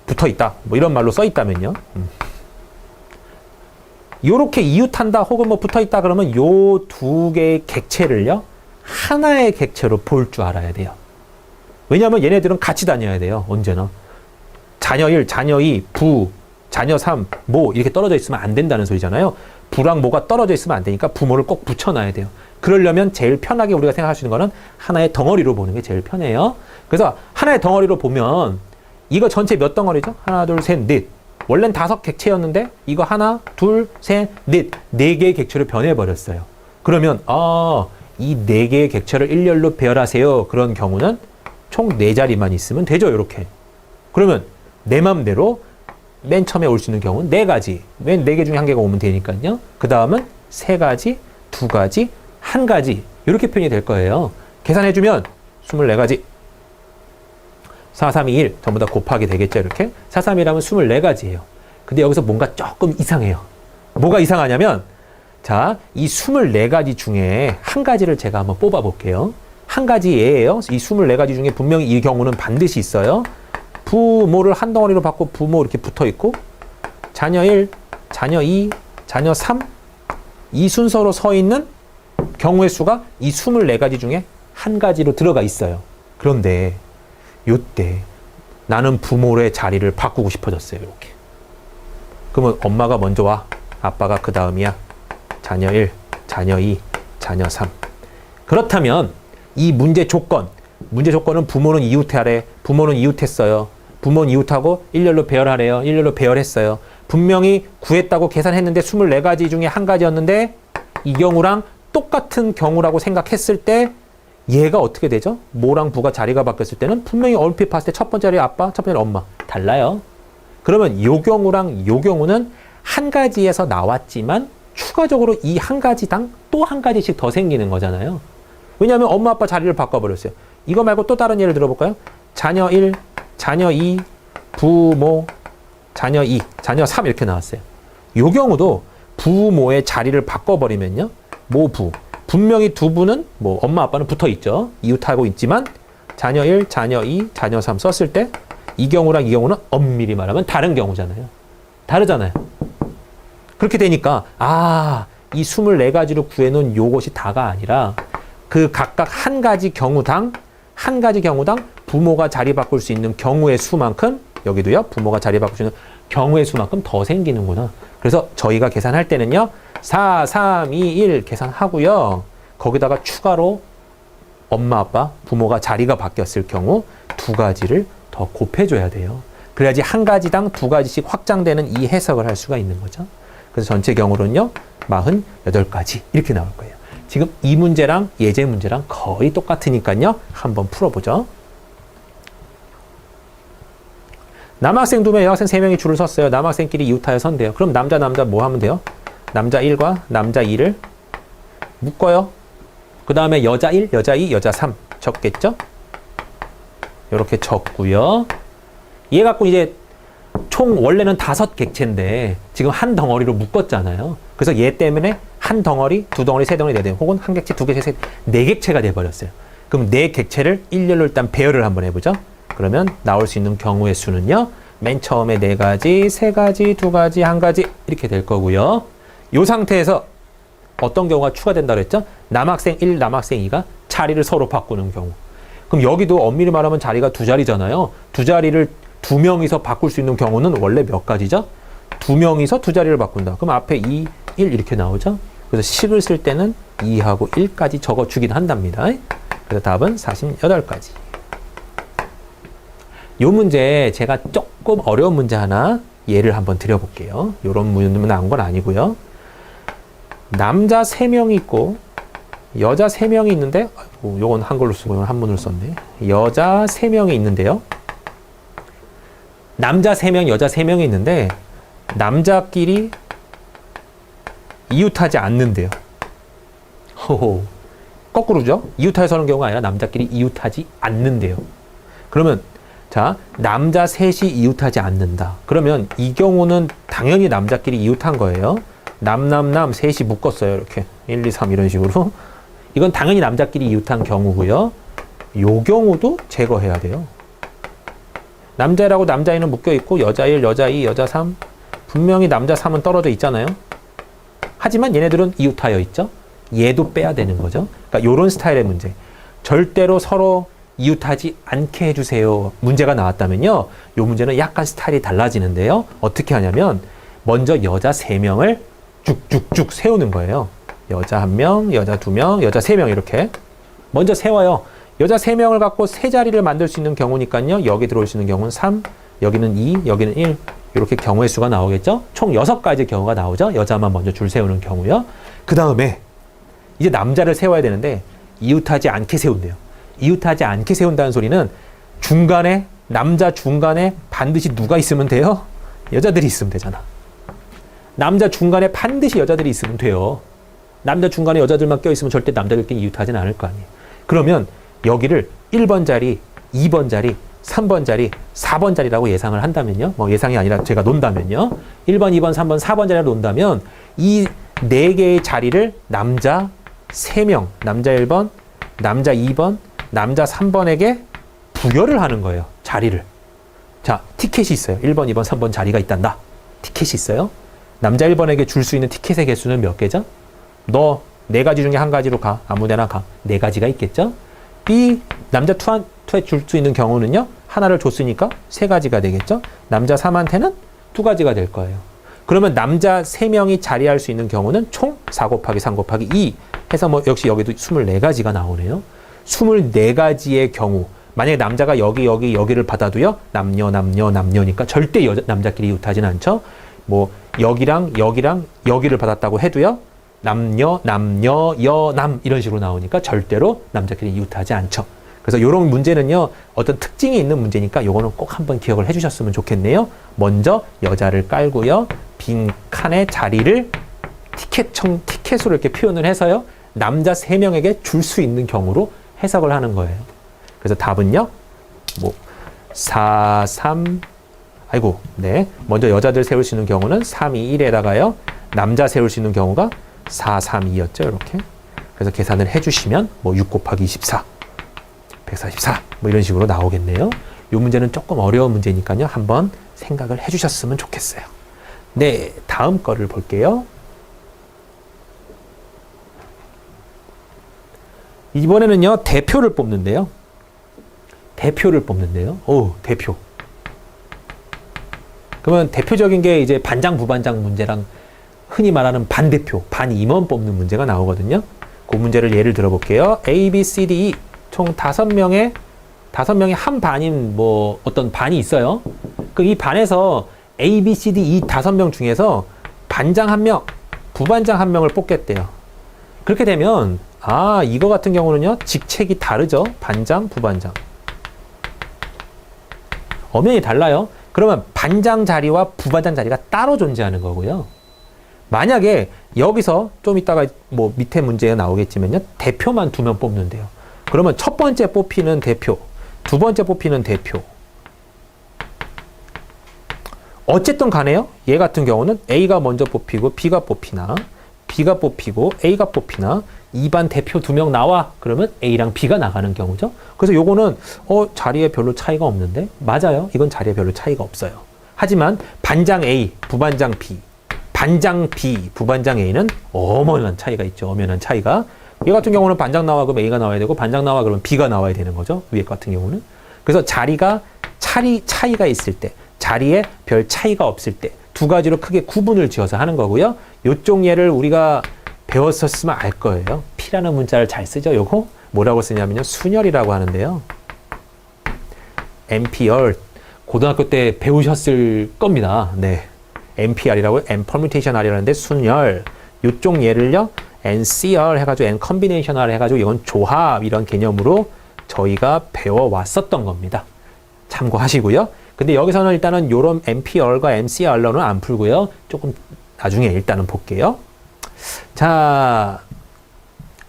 붙어 있다. 뭐 이런 말로 써 있다면요. 요렇게 이웃한다 혹은 뭐 붙어 있다 그러면 요 두 개의 객체를요. 하나의 객체로 볼 줄 알아야 돼요. 왜냐하면 얘네들은 같이 다녀야 돼요. 언제나. 자녀 1, 자녀 2, 부, 자녀 3, 모 이렇게 떨어져 있으면 안 된다는 소리잖아요. 부랑 모가 떨어져 있으면 안 되니까 부모를 꼭 붙여놔야 돼요. 그러려면 제일 편하게 우리가 생각할 수 있는 거는 하나의 덩어리로 보는 게 제일 편해요. 그래서 하나의 덩어리로 보면 이거 전체 몇 덩어리죠? 하나, 둘, 셋, 넷. 원래는 5 객체였는데 이거 하나, 둘, 셋, 넷. 4개의 객체로 변해버렸어요. 그러면 이 4개의 객체를 일렬로 배열하세요. 그런 경우는 총 4자리만 있으면 되죠. 이렇게. 그러면 내 맘대로 맨 처음에 올 수 있는 경우는 4가지. 맨 4개 중에 1개가 오면 되니까요. 그 다음은 3가지, 2가지, 1가지. 이렇게 표현이 될 거예요. 계산해주면 24가지. 4, 3, 2, 1 전부 다 곱하기 되겠죠. 이렇게. 4, 3, 1하면 24가지예요. 근데 여기서 뭔가 조금 이상해요. 뭐가 이상하냐면 자, 이 24가지 중에 1가지를 제가 한번 뽑아 볼게요. 1가지 예예요. 이 24가지 중에 분명히 이 경우는 반드시 있어요. 부모를 한 덩어리로 받고 부모 이렇게 붙어 있고 자녀 1, 자녀 2, 자녀 3 이 순서로 서 있는 경우의 수가 이 24가지 중에 1가지로 들어가 있어요. 그런데 요때 나는 부모의 자리를 바꾸고 싶어졌어요. 이렇게. 그러면 엄마가 먼저 와. 아빠가 그 다음이야. 자녀 1, 자녀 2, 자녀 3. 그렇다면 이 문제 조건은 부모는 이웃하래. 부모는 이웃했어요. 부모는 이웃하고 일렬로 배열하래요. 일렬로 배열했어요. 분명히 구했다고 계산했는데 24가지 중에 1가지였는데 이 경우랑 똑같은 경우라고 생각했을 때 얘가 어떻게 되죠? 모랑 부가 자리가 바뀌었을 때는 분명히 얼핏 봤을 때 첫 번째 자리 아빠, 첫 번째 자리 엄마 달라요. 그러면 요 경우랑 요 경우는 1가지에서 나왔지만 추가적으로 이 1가지당 또 1가지씩 더 생기는 거잖아요. 왜냐하면 엄마 아빠 자리를 바꿔버렸어요. 이거 말고 또 다른 예를 들어볼까요? 자녀 1, 자녀 2, 부모, 자녀 2, 자녀 3 이렇게 나왔어요. 요 경우도 부모의 자리를 바꿔버리면요. 모부. 분명히 두 분은 뭐 엄마 아빠는 붙어 있죠. 이웃하고 있지만 자녀 1, 자녀 2, 자녀 3 썼을 때 이 경우랑 이 경우는 엄밀히 말하면 다른 경우잖아요. 다르잖아요. 그렇게 되니까 이 24가지로 구해놓은 요것이 다가 아니라 그 각각 1가지 경우당 부모가 자리 바꿀 수 있는 경우의 수만큼 여기도요. 부모가 자리 바꿀 수 있는 경우의 수만큼 더 생기는구나. 그래서 저희가 계산할 때는요. 4, 3, 2, 1 계산하고요. 거기다가 추가로 엄마, 아빠, 부모가 자리가 바뀌었을 경우 2가지를 더 곱해줘야 돼요. 그래야지 1가지당 2가지씩 확장되는 이 해석을 할 수가 있는 거죠. 그래서 전체 경우로는요. 48가지 이렇게 나올 거예요. 지금 이 문제랑 예제 문제랑 거의 똑같으니까요. 한번 풀어보죠. 남학생 2명, 여학생 3명이 줄을 섰어요. 남학생끼리 이웃하여 선대요. 그럼 남자 뭐 하면 돼요? 남자 1과 남자 2를 묶어요. 그 다음에 여자 1, 여자 2, 여자 3 적겠죠? 이렇게 적고요. 얘 갖고 이제 총 원래는 5 객체인데 지금 한 덩어리로 묶었잖아요. 그래서 얘 때문에 한 덩어리, 2덩어리, 3덩어리, 4덩어리 혹은 1객체, 2객체, 4객체가 돼버렸어요. 그럼 4객체를 일렬로 일단 배열을 한번 해보죠. 그러면 나올 수 있는 경우의 수는요. 맨 처음에 4가지, 3가지, 2가지, 1가지 이렇게 될 거고요. 이 상태에서 어떤 경우가 추가된다고 했죠? 남학생 1, 남학생 2가 자리를 서로 바꾸는 경우. 그럼 여기도 엄밀히 말하면 자리가 2자리잖아요. 2자리를 2명이서 바꿀 수 있는 경우는 원래 몇 가지죠? 2명이서 2자리를 바꾼다. 그럼 앞에 2, 1 이렇게 나오죠? 그래서 식을 쓸 때는 2하고 1까지 적어주긴 한답니다. 그래서 답은 48가지. 요 문제 제가 조금 어려운 문제 하나 예를 한번 드려볼게요. 요런 문제만 나온 건 아니고요. 남자 3명이 있고 여자 3명이 있는데, 요건 한글로 쓰고 이건 한문으로 썼네. 여자 3명이 있는데요. 남자 3명, 여자 3명이 있는데 남자끼리 이웃하지 않는데요. 호호. 거꾸로죠. 이웃하여서 하는 경우가 아니라 남자끼리 이웃하지 않는데요. 그러면 자, 남자 셋이 이웃하지 않는다. 그러면 이 경우는 당연히 남자끼리 이웃한 거예요. 남 셋이 묶었어요. 이렇게 1, 2, 3 이런 식으로. 이건 당연히 남자끼리 이웃한 경우고요. 요 경우도 제거해야 돼요. 남자라고 남자 1은 묶여 있고 여자 1, 여자 2, 여자 3. 분명히 남자 3은 떨어져 있잖아요. 하지만 얘네들은 이웃하여 있죠. 얘도 빼야 되는 거죠. 그러니까 요런 스타일의 문제. 절대로 서로 이웃하지 않게 해주세요. 문제가 나왔다면요. 요 문제는 약간 스타일이 달라지는데요. 어떻게 하냐면 먼저 여자 3명을 쭉쭉쭉 세우는 거예요. 여자 1명, 여자 2명, 여자 3명 이렇게 먼저 세워요. 여자 3명을 갖고 세 자리를 만들 수 있는 경우니까요. 여기 들어올 수 있는 경우는 3, 여기는 2, 여기는 1 이렇게 경우의 수가 나오겠죠. 총 6가지 경우가 나오죠. 여자만 먼저 줄 세우는 경우요. 그 다음에 이제 남자를 세워야 되는데 이웃하지 않게 세운대요. 이웃하지 않게 세운다는 소리는 중간에 남자 중간에 반드시 누가 있으면 돼요? 여자들이 있으면 되잖아. 남자 중간에 반드시 여자들이 있으면 돼요. 남자 중간에 여자들만 껴있으면 절대 남자들끼리 이웃하진 않을 거 아니에요. 그러면 여기를 1번 자리, 2번 자리, 3번 자리, 4번 자리라고 예상을 한다면요. 뭐 예상이 아니라 제가 논다면요. 1번, 2번, 3번, 4번 자리로 논다면 이 4개의 자리를 남자 3명, 남자 1번, 남자 2번, 남자 3번에게 부여를 하는 거예요. 자리를. 자, 티켓이 있어요. 1번, 2번, 3번 자리가 있단다. 티켓이 있어요. 남자 1번에게 줄 수 있는 티켓의 개수는 몇 개죠? 너 4가지 중에 한 가지로 가. 아무데나 가. 4가지가 있겠죠? B, 남자 2한테 줄 수 있는 경우는요. 하나를 줬으니까 3가지가 되겠죠? 남자 3한테는 2가지가 될 거예요. 그러면 남자 3명이 자리할 수 있는 경우는 총 4 곱하기 3 곱하기 2 해서 뭐 역시 여기도 24가지가 나오네요. 24가지의 경우 만약에 남자가 여기를 받아도요. 남녀니까 절대 남자끼리 이웃하진 않죠. 뭐 여기랑 여기를 받았다고 해도요. 남녀, 남 이런 식으로 나오니까 절대로 남자끼리 이웃하지 않죠. 그래서 이런 문제는요. 어떤 특징이 있는 문제니까 요거는 꼭 한번 기억을 해주셨으면 좋겠네요. 먼저 여자를 깔고요. 빈 칸의 자리를 티켓으로 이렇게 표현을 해서요. 남자 3명에게 줄 수 있는 경우로 해석을 하는 거예요. 그래서 답은요. 뭐 4, 3 먼저 여자들 세울 수 있는 경우는 3, 2, 1에다가요. 남자 세울 수 있는 경우가 4, 3, 2였죠. 이렇게. 그래서 계산을 해주시면 뭐 6 곱하기 24, 144 뭐 이런 식으로 나오겠네요. 이 문제는 조금 어려운 문제니까요. 한번 생각을 해주셨으면 좋겠어요. 네, 다음 거를 볼게요. 이번에는요. 대표를 뽑는데요. 오, 대표. 그러면 대표적인 게 이제 반장, 부반장 문제랑 흔히 말하는 반대표, 반임원 뽑는 문제가 나오거든요. 그 문제를 예를 들어볼게요. A, B, C, D, E 총 5명의 한 반인 뭐 어떤 반이 있어요. 그 이 반에서 A, B, C, D, E 5명 중에서 반장 1명, 부반장 1명을 뽑겠대요. 그렇게 되면 이거 같은 경우는요. 직책이 다르죠. 반장, 부반장. 엄연히 달라요. 그러면 반장 자리와 부반장 자리가 따로 존재하는 거고요. 만약에 여기서 좀 이따가 뭐 밑에 문제가 나오겠지만요. 대표만 2명 뽑는데요. 그러면 첫 번째 뽑히는 대표, 두 번째 뽑히는 대표. 어쨌든 간에요. 얘 같은 경우는 A가 먼저 뽑히고 B가 뽑히나 B가 뽑히고 A가 뽑히나 2반 대표 2명 나와. 그러면 A랑 B가 나가는 경우죠. 그래서 요거는 자리에 별로 차이가 없는데 맞아요. 이건 자리에 별로 차이가 없어요. 하지만 반장 A, 부반장 B, 반장 B, 부반장 A는 엄연한 차이가 있죠. 엄연한 차이가. 얘 같은 경우는 반장 나와 그러면 A가 나와야 되고 반장 나와 그러면 B가 나와야 되는 거죠. 위에 같은 경우는. 그래서 자리가 차이가 있을 때, 자리에 별 차이가 없을 때 두 가지로 크게 구분을 지어서 하는 거고요. 요쪽 예를 우리가 배웠었으면 알 거예요. P라는 문자를 잘 쓰죠. 요거 뭐라고 쓰냐면요. 순열이라고 하는데요. MPR 고등학교 때 배우셨을 겁니다. 네. MPR이라고 M permutation R이라는데 순열. 요쪽 예를요. NCR 해가지고 N combination R 해가지고 이건 조합 이런 개념으로 저희가 배워왔었던 겁니다. 참고하시고요. 근데 여기서는 일단은 요런 MPR과 MCR로는 안 풀고요. 조금 나중에 일단은 볼게요. 자,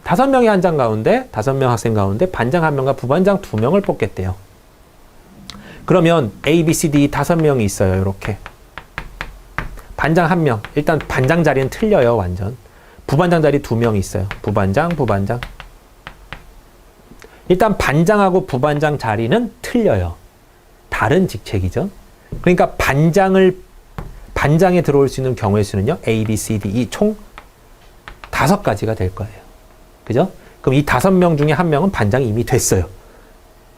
5명의 한장 가운데, 5명 학생 가운데 반장 1명과 부반장 2명을 뽑겠대요. 그러면 A, B, C, D 5명이 있어요. 이렇게. 반장 1명. 일단 반장 자리는 틀려요. 완전. 부반장 자리 2명이 있어요. 부반장, 부반장. 일단 반장하고 부반장 자리는 틀려요. 다른 직책이죠. 그러니까 반장에 들어올 수 있는 경우의 수는요. A, B, C, D, E 총 5가지가 될 거예요. 그죠? 그럼 이 5명 중에 1명은 반장이 이미 됐어요.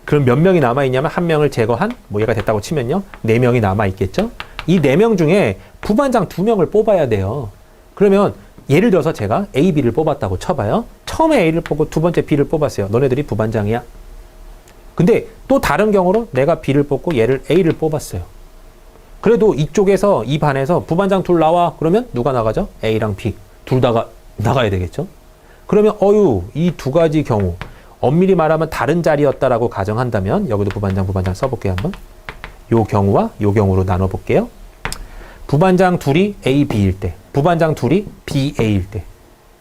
그럼 몇 명이 남아있냐면 1명을 제거한, 뭐 얘가 됐다고 치면요. 4명이 남아있겠죠? 이 4명 중에 부반장 2명을 뽑아야 돼요. 그러면 예를 들어서 제가 A, B를 뽑았다고 쳐봐요. 처음에 A를 뽑고 두 번째 B를 뽑았어요. 너네들이 부반장이야. 근데 또 다른 경우로 내가 B를 뽑고 얘를 A를 뽑았어요. 그래도 이쪽에서 이 반에서 부반장 둘 나와. 그러면 누가 나가죠? A랑 B. 둘 다가 나가야 되겠죠? 그러면 이 2가지 경우 엄밀히 말하면 다른 자리였다라고 가정한다면 여기도 부반장 써볼게요. 한번. 요 경우와 요 경우로 나눠볼게요. 부반장 둘이 A, B일 때, 부반장 둘이 B, A일 때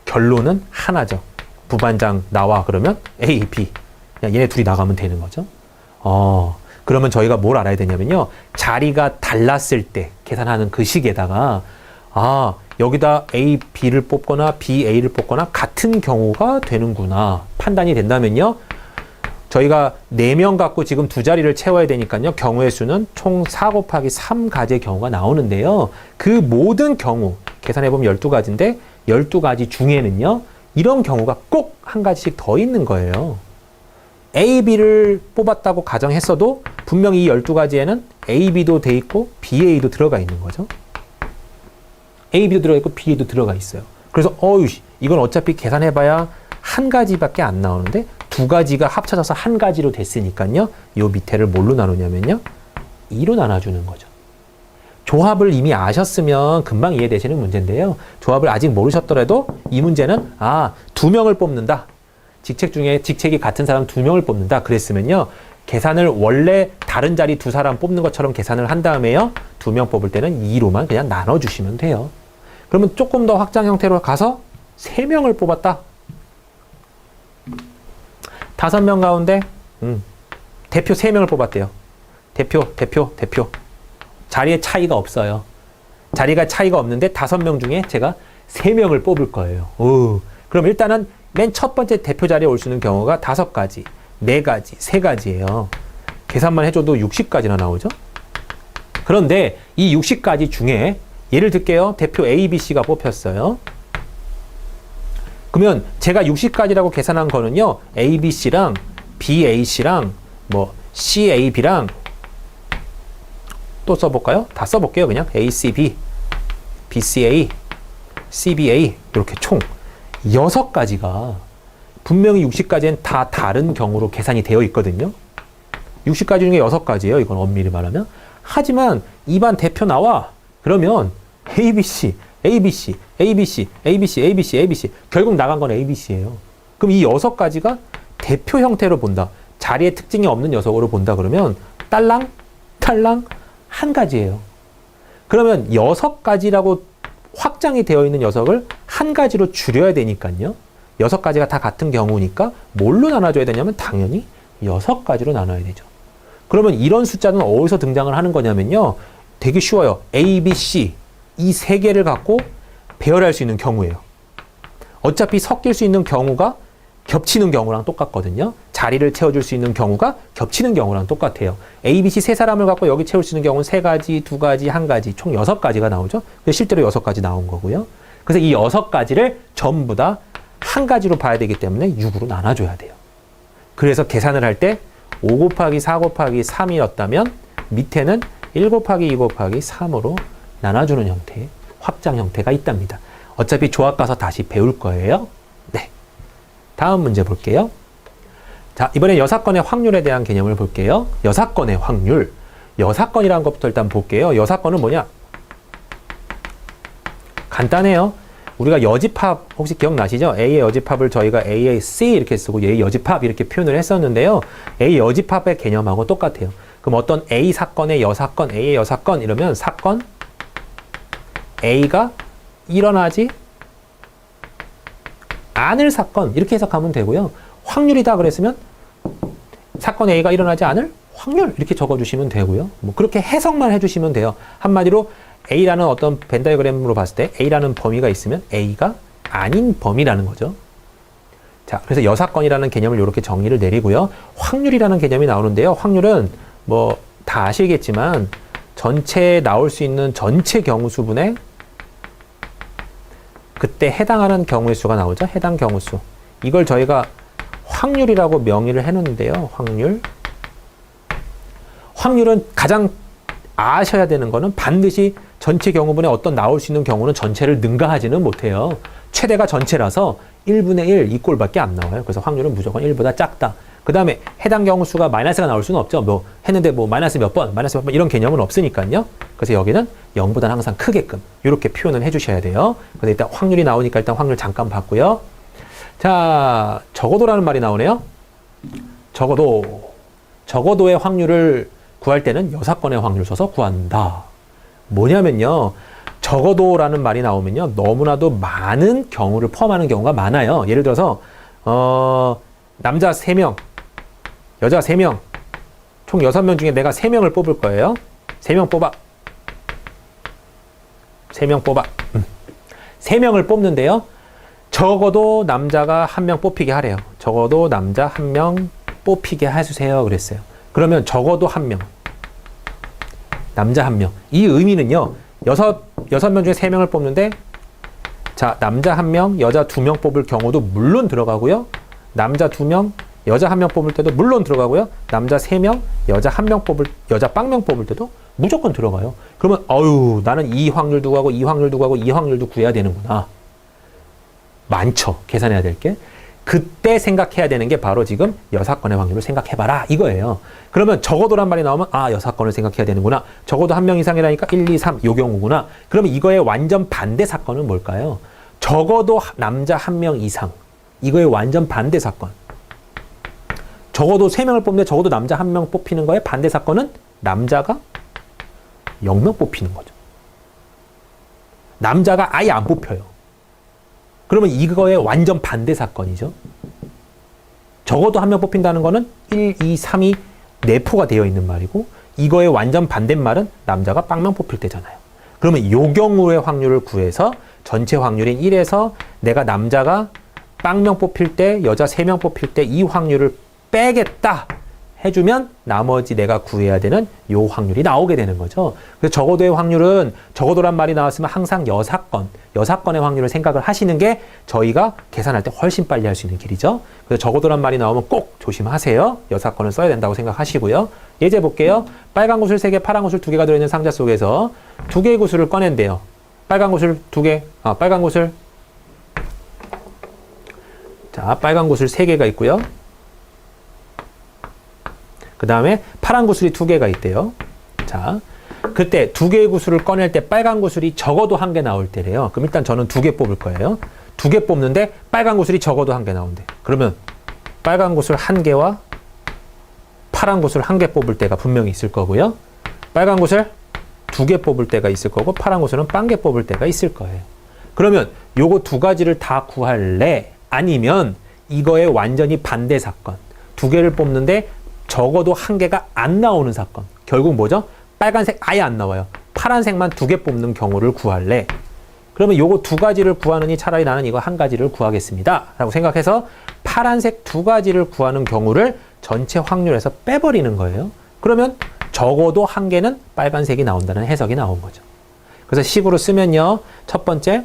결론은 하나죠. 부반장 나와 그러면 A, B. 그냥 얘네 둘이 나가면 되는 거죠. 그러면 저희가 뭘 알아야 되냐면요. 자리가 달랐을 때 계산하는 그 식에다가 여기다 A, B를 뽑거나 B, A를 뽑거나 같은 경우가 되는구나 판단이 된다면요. 저희가 4명 갖고 지금 2자리를 채워야 되니까요. 경우의 수는 총 4 곱하기 3가지의 경우가 나오는데요. 그 모든 경우 계산해보면 12가지인데 12가지 중에는요. 이런 경우가 꼭 한 가지씩 더 있는 거예요. A, B를 뽑았다고 가정했어도 분명히 이 12가지에는 A, B도 돼 있고 B, A도 들어가 있는 거죠. A, B도 들어가 있고 B, A도 들어가 있어요. 그래서 이건 어차피 계산해봐야 한 가지밖에 안 나오는데 2가지가 합쳐져서 한 가지로 됐으니까요. 요 밑에를 뭘로 나누냐면요. 2로 나눠주는 거죠. 조합을 이미 아셨으면 금방 이해되시는 문제인데요. 조합을 아직 모르셨더라도 이 문제는 2명을 뽑는다. 직책 중에 직책이 같은 사람 2명을 뽑는다. 그랬으면요. 계산을 원래 다른 자리 2사람 뽑는 것처럼 계산을 한 다음에요. 2명 뽑을 때는 2로만 그냥 나눠주시면 돼요. 그러면 조금 더 확장 형태로 가서 3명을 뽑았다. 5명 가운데 대표 3명을 뽑았대요. 대표. 자리에 차이가 없어요. 자리가 차이가 없는데 5명 중에 제가 3명을 뽑을 거예요. 그럼 일단은 맨 첫 번째 대표 자리에 올 수 있는 경우가 5가지, 4가지, 3가지예요. 계산만 해줘도 60가지나 나오죠? 그런데 이 60가지 중에 예를 들게요. 대표 A, B, C가 뽑혔어요. 그러면 제가 60가지라고 계산한 거는요. A, B, C랑 B, A, C랑 C, A, B랑 또 써볼까요? 다 써볼게요. 그냥 A, C, B, B, C, A, C, B, A 이렇게 총 6가지가 분명히 60가지엔 다 다른 경우로 계산이 되어 있거든요. 60가지 중에 6가지예요. 이건 엄밀히 말하면. 하지만 이반 대표 나와. 그러면 ABC, ABC, ABC, ABC, ABC, ABC 결국 나간 건 ABC예요. 그럼 이 6가지가 대표 형태로 본다. 자리에 특징이 없는 녀석으로 본다 그러면 딸랑 한 가지예요. 그러면 6가지라고 확장이 되어 있는 녀석을 한 가지로 줄여야 되니까요. 6가지가 다 같은 경우니까 뭘로 나눠줘야 되냐면 당연히 6가지로 나눠야 되죠. 그러면 이런 숫자는 어디서 등장을 하는 거냐면요. 되게 쉬워요. A, B, C 이 3개를 갖고 배열할 수 있는 경우예요. 어차피 섞일 수 있는 경우가 겹치는 경우랑 똑같거든요. 자리를 채워줄 수 있는 경우가 겹치는 경우랑 똑같아요. A, B, C 3사람을 갖고 여기 채울 수 있는 경우는 3가지, 2가지, 1가지 총 6가지가 나오죠. 실제로 6가지 나온 거고요. 그래서 이 6가지를 전부 다 한 가지로 봐야 되기 때문에 6으로 나눠줘야 돼요. 그래서 계산을 할 때 5 곱하기 4 곱하기 3이었다면 밑에는 1 곱하기 2 곱하기 3으로 나눠주는 형태의 확장 형태가 있답니다. 어차피 조합 가서 다시 배울 거예요. 네. 다음 문제 볼게요. 자, 이번엔 여사건의 확률에 대한 개념을 볼게요. 여사건의 확률. 여사건이라는 것부터 일단 볼게요. 여사건은 뭐냐? 간단해요. 우리가 여집합 혹시 기억나시죠? A의 여집합을 저희가 A의 C 이렇게 쓰고 A의 여집합 이렇게 표현을 했었는데요. A 여집합의 개념하고 똑같아요. 그럼 어떤 A 사건의 여사건, A의 여사건 이러면 사건 A가 일어나지 않을 사건 이렇게 해석하면 되고요. 확률이다 그랬으면 사건 A가 일어나지 않을 확률 이렇게 적어주시면 되고요. 뭐 그렇게 해석만 해주시면 돼요. 한마디로 A라는 어떤 벤 다이어그램으로 봤을 때 A라는 범위가 있으면 A가 아닌 범위라는 거죠. 자, 그래서 여사건이라는 개념을 이렇게 정의를 내리고요. 확률이라는 개념이 나오는데요. 확률은 뭐 다 아시겠지만 전체에 나올 수 있는 전체 경우수분의 그때 해당하는 경우의 수가 나오죠. 해당 경우수. 이걸 저희가 확률이라고 명의를 해놓는데요. 확률. 확률은 가장 아셔야 되는 거는 반드시 전체 경우분에 어떤 나올 수 있는 경우는 전체를 능가하지는 못해요. 최대가 전체라서 1분의 1 이 꼴밖에 안 나와요. 그래서 확률은 무조건 1보다 작다. 그 다음에 해당 경우수가 마이너스가 나올 수는 없죠. 뭐 했는데 뭐 마이너스 몇 번 이런 개념은 없으니까요. 그래서 여기는 0보다는 항상 크게끔 이렇게 표현을 해주셔야 돼요. 그래서 일단 확률이 나오니까 일단 확률 잠깐 봤고요. 자, 적어도라는 말이 나오네요. 적어도의 확률을 구할 때는 여사건의 확률 써서 구한다. 뭐냐면요. 적어도라는 말이 나오면요. 너무나도 많은 경우를 포함하는 경우가 많아요. 예를 들어서 남자 3명, 여자 3명, 총 6명 중에 내가 3명을 뽑을 거예요. 3명 뽑아. 3명 뽑아. 3명을 뽑는데요. 적어도 남자가 1명 뽑히게 하래요. 적어도 남자 1명 뽑히게 해주세요. 그랬어요. 그러면 적어도 1명. 남자 1명. 이 의미는요. 6명 중에 3명을 뽑는데 자, 남자 1명, 여자 2명 뽑을 경우도 물론 들어가고요. 남자 2명, 여자 1명 뽑을 때도 물론 들어가고요. 남자 3명, 여자 1명 여자 빵명 뽑을 때도 무조건 들어가요. 그러면 나는 이 확률도 구하고 이 확률도 구하고 이 확률도 구해야 되는구나. 많죠. 계산해야 될 게. 그때 생각해야 되는 게 바로 지금 여사건의 확률을 생각해봐라 이거예요. 그러면 적어도란 말이 나오면 여사건을 생각해야 되는구나. 적어도 1명 이상이라니까 1, 2, 3 요 경우구나. 그러면 이거의 완전 반대 사건은 뭘까요? 적어도 남자 1명 이상. 이거의 완전 반대 사건. 적어도 3명을 뽑는데 적어도 남자 1명 뽑히는 거에 반대 사건은 남자가 0명 뽑히는 거죠. 남자가 아예 안 뽑혀요. 그러면 이거의 완전 반대 사건이죠. 적어도 1명 뽑힌다는 거는 1, 2, 3이 내포가 되어 있는 말이고 이거의 완전 반대말은 남자가 빵명 뽑힐 때잖아요. 그러면 이 경우의 확률을 구해서 전체 확률인 1에서 내가 남자가 빵명 뽑힐 때 여자 3명 뽑힐 때 이 확률을 빼겠다 해주면 나머지 내가 구해야 되는 요 확률이 나오게 되는 거죠. 그래서 적어도의 확률은 적어도란 말이 나왔으면 항상 여사건의 확률을 생각을 하시는 게 저희가 계산할 때 훨씬 빨리 할 수 있는 길이죠. 그래서 적어도란 말이 나오면 꼭 조심하세요. 여사건을 써야 된다고 생각하시고요. 예제 볼게요. 빨간 구슬 3개, 파란 구슬 2개가 들어있는 상자 속에서 2개의 구슬을 꺼낸대요. 빨간 구슬 2개, 빨간 구슬. 자, 빨간 구슬 3개가 있고요. 그 다음에 파란 구슬이 2개가 있대요. 자, 그때 2개의 구슬을 꺼낼 때 빨간 구슬이 적어도 1개 나올 때래요. 그럼 일단 저는 2개 뽑을 거예요. 2개 뽑는데 빨간 구슬이 적어도 1개 나온대. 그러면 빨간 구슬 1개와 파란 구슬 1개 뽑을 때가 분명히 있을 거고요. 빨간 구슬 2개 뽑을 때가 있을 거고 파란 구슬은 1개 뽑을 때가 있을 거예요. 그러면 요거 2가지를 다 구할래? 아니면 이거의 완전히 반대 사건. 2개를 뽑는데 적어도 1개가 안 나오는 사건. 결국 뭐죠? 빨간색 아예 안 나와요. 파란색만 2개 뽑는 경우를 구할래. 그러면 요거 2가지를 구하느니 차라리 나는 이거 1가지를 구하겠습니다. 라고 생각해서 파란색 2가지를 구하는 경우를 전체 확률에서 빼버리는 거예요. 그러면 적어도 1개는 빨간색이 나온다는 해석이 나온 거죠. 그래서 식으로 쓰면요. 첫 번째,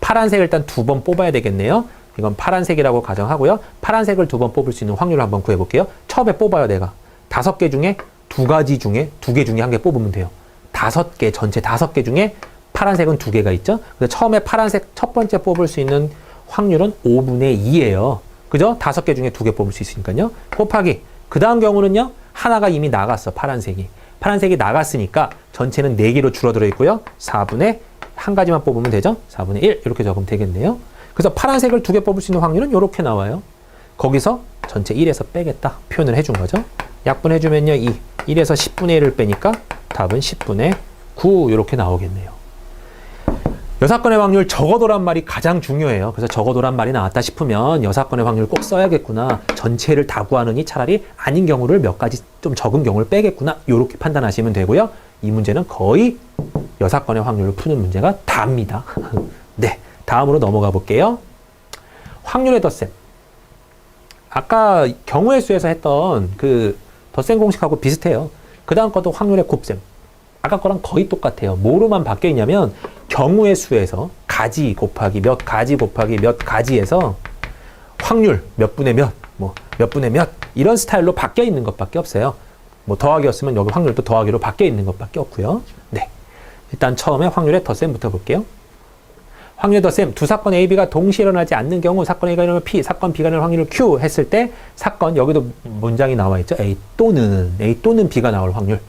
파란색을 일단 2번 뽑아야 되겠네요. 이건 파란색이라고 가정하고요. 파란색을 2번 뽑을 수 있는 확률을 한번 구해볼게요. 처음에 뽑아요, 내가. 5개 중에 2개 중에 1개 뽑으면 돼요. 5개, 전체 5개 중에 파란색은 두 개가 있죠. 그래서 처음에 파란색 첫 번째 뽑을 수 있는 확률은 5분의 2예요. 그죠? 5개 중에 2개 뽑을 수 있으니까요. 곱하기. 그 다음 경우는요. 하나가 이미 나갔어. 파란색이. 파란색이 나갔으니까 전체는 4개로 줄어들어 있고요. 4분의 한 가지만 뽑으면 되죠. 4분의 1 이렇게 적으면 되겠네요. 그래서 파란색을 2개 뽑을 수 있는 확률은 이렇게 나와요. 거기서 전체 1에서 빼겠다. 표현을 해준 거죠. 약분해주면요. 1에서 10분의 1을 빼니까 답은 10분의 9 이렇게 나오겠네요. 여사건의 확률 적어도란 말이 가장 중요해요. 그래서 적어도란 말이 나왔다 싶으면 여사건의 확률 꼭 써야겠구나. 전체를 다 구하느니 차라리 아닌 경우를 몇 가지 좀 적은 경우를 빼겠구나. 이렇게 판단하시면 되고요. 이 문제는 거의 여사건의 확률을 푸는 문제가 답니다. 네, 다음으로 넘어가 볼게요. 확률의 덧셈. 아까 경우의 수에서 했던 그 덧셈 공식하고 비슷해요. 그 다음 것도 확률의 곱셈. 아까 거랑 거의 똑같아요. 뭐로만 바뀌어 있냐면 경우의 수에서 가지 곱하기 몇 가지 곱하기 몇 가지에서 확률 몇 분의 몇, 뭐 몇 분의 몇 이런 스타일로 바뀌어 있는 것밖에 없어요. 뭐 더하기였으면 여기 확률도 더하기로 바뀌어 있는 것밖에 없고요. 네, 일단 처음에 확률의 덧셈부터 볼게요. 확률의 덧셈, 두 사건 A, B가 동시에 일어나지 않는 경우 사건 A가 일어나면 P, 사건 B가 일어날 확률을 Q 했을 때 사건, 여기도 문장이 나와 있죠. A 또는 B가 나올 확률.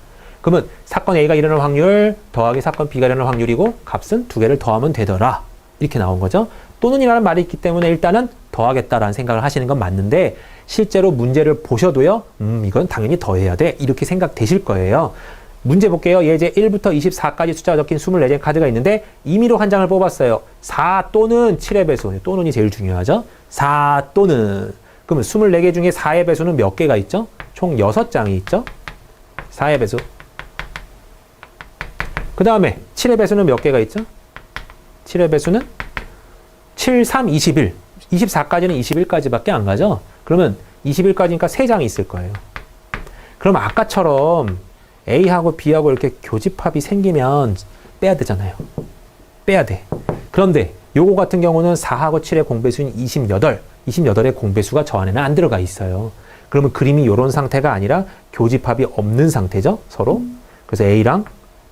그러면 사건 A가 일어날 확률 더하기 사건 B가 일어날 확률이고 값은 2개를 더하면 되더라. 이렇게 나온 거죠. 또는이라는 말이 있기 때문에 일단은 더하겠다라는 생각을 하시는 건 맞는데 실제로 문제를 보셔도요. 이건 당연히 더해야 돼. 이렇게 생각되실 거예요. 문제 볼게요. 예제 1부터 24까지 숫자가 적힌 24장의 카드가 있는데 임의로 한 장을 뽑았어요. 4 또는 7의 배수. 또는이 제일 중요하죠. 4 또는. 그러면 24개 중에 4의 배수는 몇 개가 있죠? 총 6장이 있죠. 4의 배수. 그 다음에 7의 배수는 몇 개가 있죠? 7의 배수는 7, 3, 21. 24까지는 21까지밖에 안 가죠? 그러면 21까지니까 3장이 있을 거예요. 그럼 아까처럼 A하고 B하고 이렇게 교집합이 생기면 빼야 되잖아요. 빼야 돼. 그런데 요거 같은 경우는 4하고 7의 공배수인 28. 28의 공배수가 저 안에는 안 들어가 있어요. 그러면 그림이 이런 상태가 아니라 교집합이 없는 상태죠? 서로. 그래서 A랑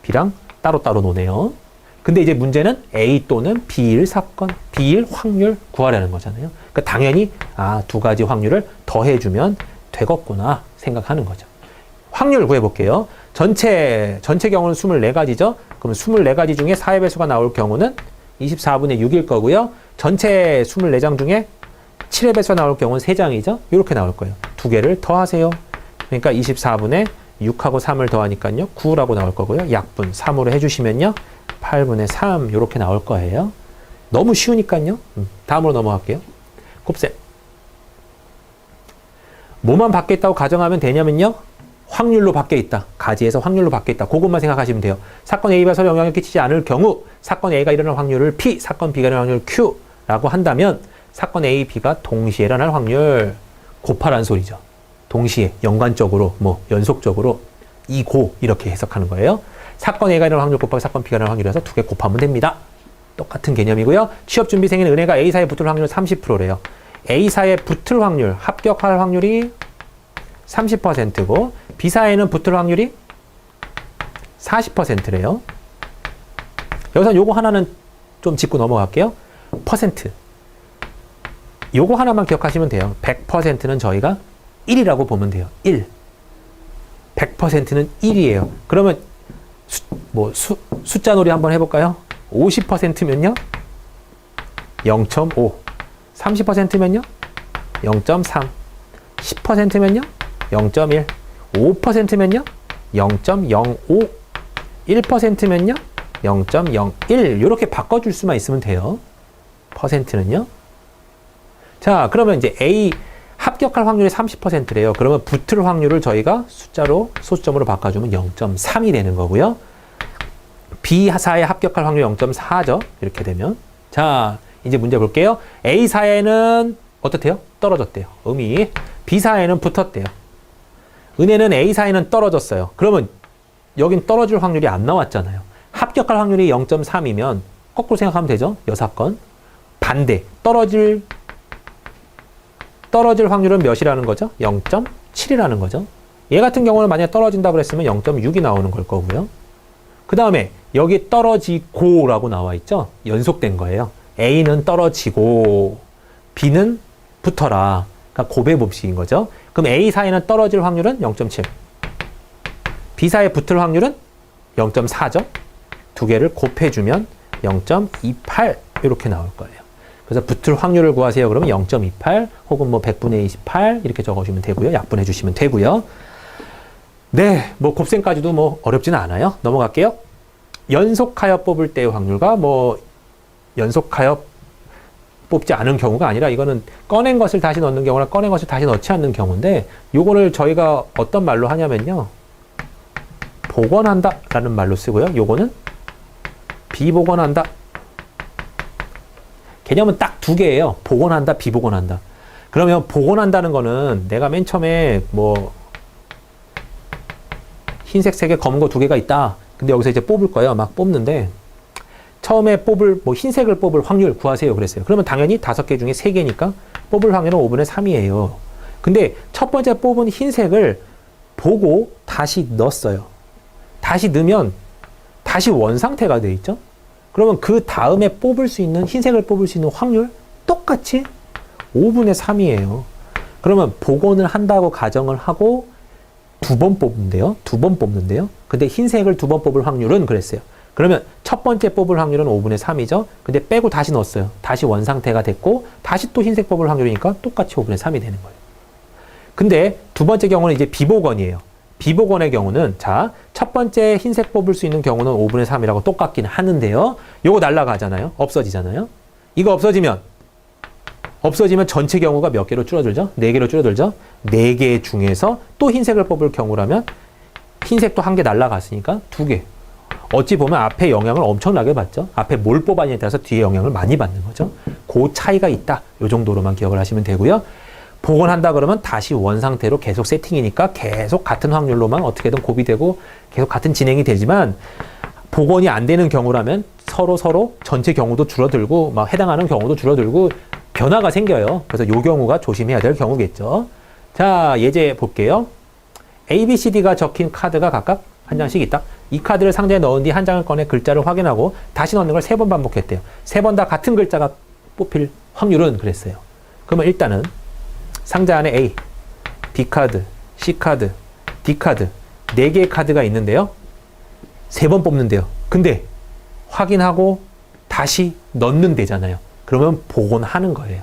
B랑 따로따로 노네요. 근데 이제 문제는 A 또는 B일 사건, B일 확률 구하라는 거잖아요. 그러니까 당연히 두 가지 확률을 더해주면 되겠구나 생각하는 거죠. 확률 구해볼게요. 전체 경우는 24가지죠. 그럼 24가지 중에 4의 배수가 나올 경우는 24분의 6일 거고요. 전체 24장 중에 7의 배수가 나올 경우는 3장이죠. 이렇게 나올 거예요. 2개를 더하세요. 그러니까 24분의 6하고 3을 더하니까요. 9라고 나올 거고요. 약분 3으로 해주시면요. 8분의 3 이렇게 나올 거예요. 너무 쉬우니까요. 다음으로 넘어갈게요. 곱셈. 뭐만 바뀌어 있다고 가정하면 되냐면요. 확률로 바뀌어 있다. 가지에서 확률로 바뀌어 있다. 그것만 생각하시면 돼요. 사건 A가 서로 영향을 끼치지 않을 경우 사건 A가 일어날 확률을 P, 사건 B가 일어날 확률을 Q라고 한다면 사건 A, B가 동시에 일어날 확률 곱하라는 소리죠. 동시에 연관적으로 연속적으로 이고 이렇게 해석하는 거예요. 사건 A가 일어날 확률 곱하기 사건 B가 일어날 확률이라서 2개 곱하면 됩니다. 똑같은 개념이고요. 취업준비생인 은혜가 A사에 붙을 확률 30%래요. A사에 붙을 확률, 합격할 확률이 30%고 B사에는 붙을 확률이 40%래요. 여기서 요거 하나는 좀 짚고 넘어갈게요. 퍼센트. 요거 하나만 기억하시면 돼요. 100%는 저희가 1이라고 보면 돼요. 1. 100%는 1이에요. 그러면 숫자 놀이 한번 해볼까요? 50%면요? 0.5. 30%면요? 0.3. 10%면요? 0.1. 5%면요? 0.05. 1%면요? 0.01. 이렇게 바꿔줄 수만 있으면 돼요. 퍼센트는요. 자, 그러면 이제 A 합격할 확률이 30%래요. 그러면 붙을 확률을 저희가 숫자로 소수점으로 바꿔주면 0.3이 되는 거고요. B사에 합격할 확률이 0.4죠. 이렇게 되면. 자, 이제 문제 볼게요. A사에는 어떻대요? 떨어졌대요. 음이. B사에는 붙었대요. 은혜는 A사에는 떨어졌어요. 그러면 여긴 떨어질 확률이 안 나왔잖아요. 합격할 확률이 0.3이면 거꾸로 생각하면 되죠. 여사건. 반대. 떨어질 확률은 몇이라는 거죠? 0.7이라는 거죠. 얘 같은 경우는 만약에 떨어진다고 그랬으면 0.6이 나오는 걸 거고요. 그 다음에 여기 떨어지고라고 나와 있죠? 연속된 거예요. A는 떨어지고 B는 붙어라. 그러니까 고배 법칙인 거죠. 그럼 A 사이는 떨어질 확률은 0.7. B 사이에 붙을 확률은 0.4죠. 두 개를 곱해주면 0.28 이렇게 나올 거예요. 그래서 붙을 확률을 구하세요. 그러면 0.28 혹은 뭐 100분의 28 이렇게 적어주면 되고요. 약분해 주시면 되고요. 네, 뭐 곱셈까지도 뭐 어렵지는 않아요. 넘어갈게요. 연속하여 뽑을 때의 확률과 뭐 연속하여 뽑지 않은 경우가 아니라 이거는 꺼낸 것을 다시 넣는 경우나 꺼낸 것을 다시 넣지 않는 경우인데 요거를 저희가 어떤 말로 하냐면요. 복원한다 라는 말로 쓰고요. 요거는 비복원한다. 개념은 딱 두 개예요. 복원한다, 비복원한다. 그러면 복원한다는 거는 내가 맨 처음에 뭐 흰색 3개, 검은 거 2개가 있다. 근데 여기서 이제 뽑을 거예요. 막 뽑는데 처음에 뽑을 뭐 흰색을 뽑을 확률 구하세요 그랬어요. 그러면 당연히 5개 중에 3개니까 뽑을 확률은 5분의 3이에요. 근데 첫 번째 뽑은 흰색을 보고 다시 넣었어요. 다시 넣으면 다시 원상태가 돼 있죠. 그러면 그 다음에 뽑을 수 있는 흰색을 뽑을 수 있는 확률 똑같이 5분의 3이에요. 그러면 복원을 한다고 가정을 하고 2번 뽑는데요. 2번 뽑는데요. 근데 흰색을 2번 뽑을 확률은 그랬어요. 그러면 첫 번째 뽑을 확률은 5분의 3이죠. 근데 빼고 다시 넣었어요. 다시 원상태가 됐고 다시 또 흰색 뽑을 확률이니까 똑같이 5분의 3이 되는 거예요. 근데 두 번째 경우는 이제 비복원이에요. 비복원의 경우는 자, 첫 번째 흰색 뽑을 수 있는 경우는 5분의 3이라고 똑같긴 하는데요. 요거 날라가잖아요. 없어지잖아요. 이거 없어지면 전체 경우가 몇 개로 줄어들죠? 4개로 줄어들죠? 4개 중에서 또 흰색을 뽑을 경우라면 흰색도 1개 날라갔으니까 2개. 어찌 보면 앞에 영향을 엄청나게 받죠? 앞에 뭘 뽑았냐에 따라서 뒤에 영향을 많이 받는 거죠. 그 차이가 있다. 요 정도로만 기억을 하시면 되고요. 복원한다 그러면 다시 원상태로 계속 세팅이니까 계속 같은 확률로만 어떻게든 곱이 되고 계속 같은 진행이 되지만 복원이 안 되는 경우라면 서로 전체 경우도 줄어들고 막 해당하는 경우도 줄어들고 변화가 생겨요. 그래서 요 경우가 조심해야 될 경우겠죠. 자, 예제 볼게요. A, B, C, D가 적힌 카드가 각각 한 장씩 있다. 이 카드를 상자에 넣은 뒤 한 장을 꺼내 글자를 확인하고 다시 넣는 걸 3번 반복했대요. 3번 다 같은 글자가 뽑힐 확률은 그랬어요. 그러면 일단은 상자 안에 A, B 카드, C 카드, D 카드 4개의 카드가 있는데요. 3번 뽑는데요. 근데 확인하고 다시 넣는 데잖아요. 그러면 복원하는 거예요.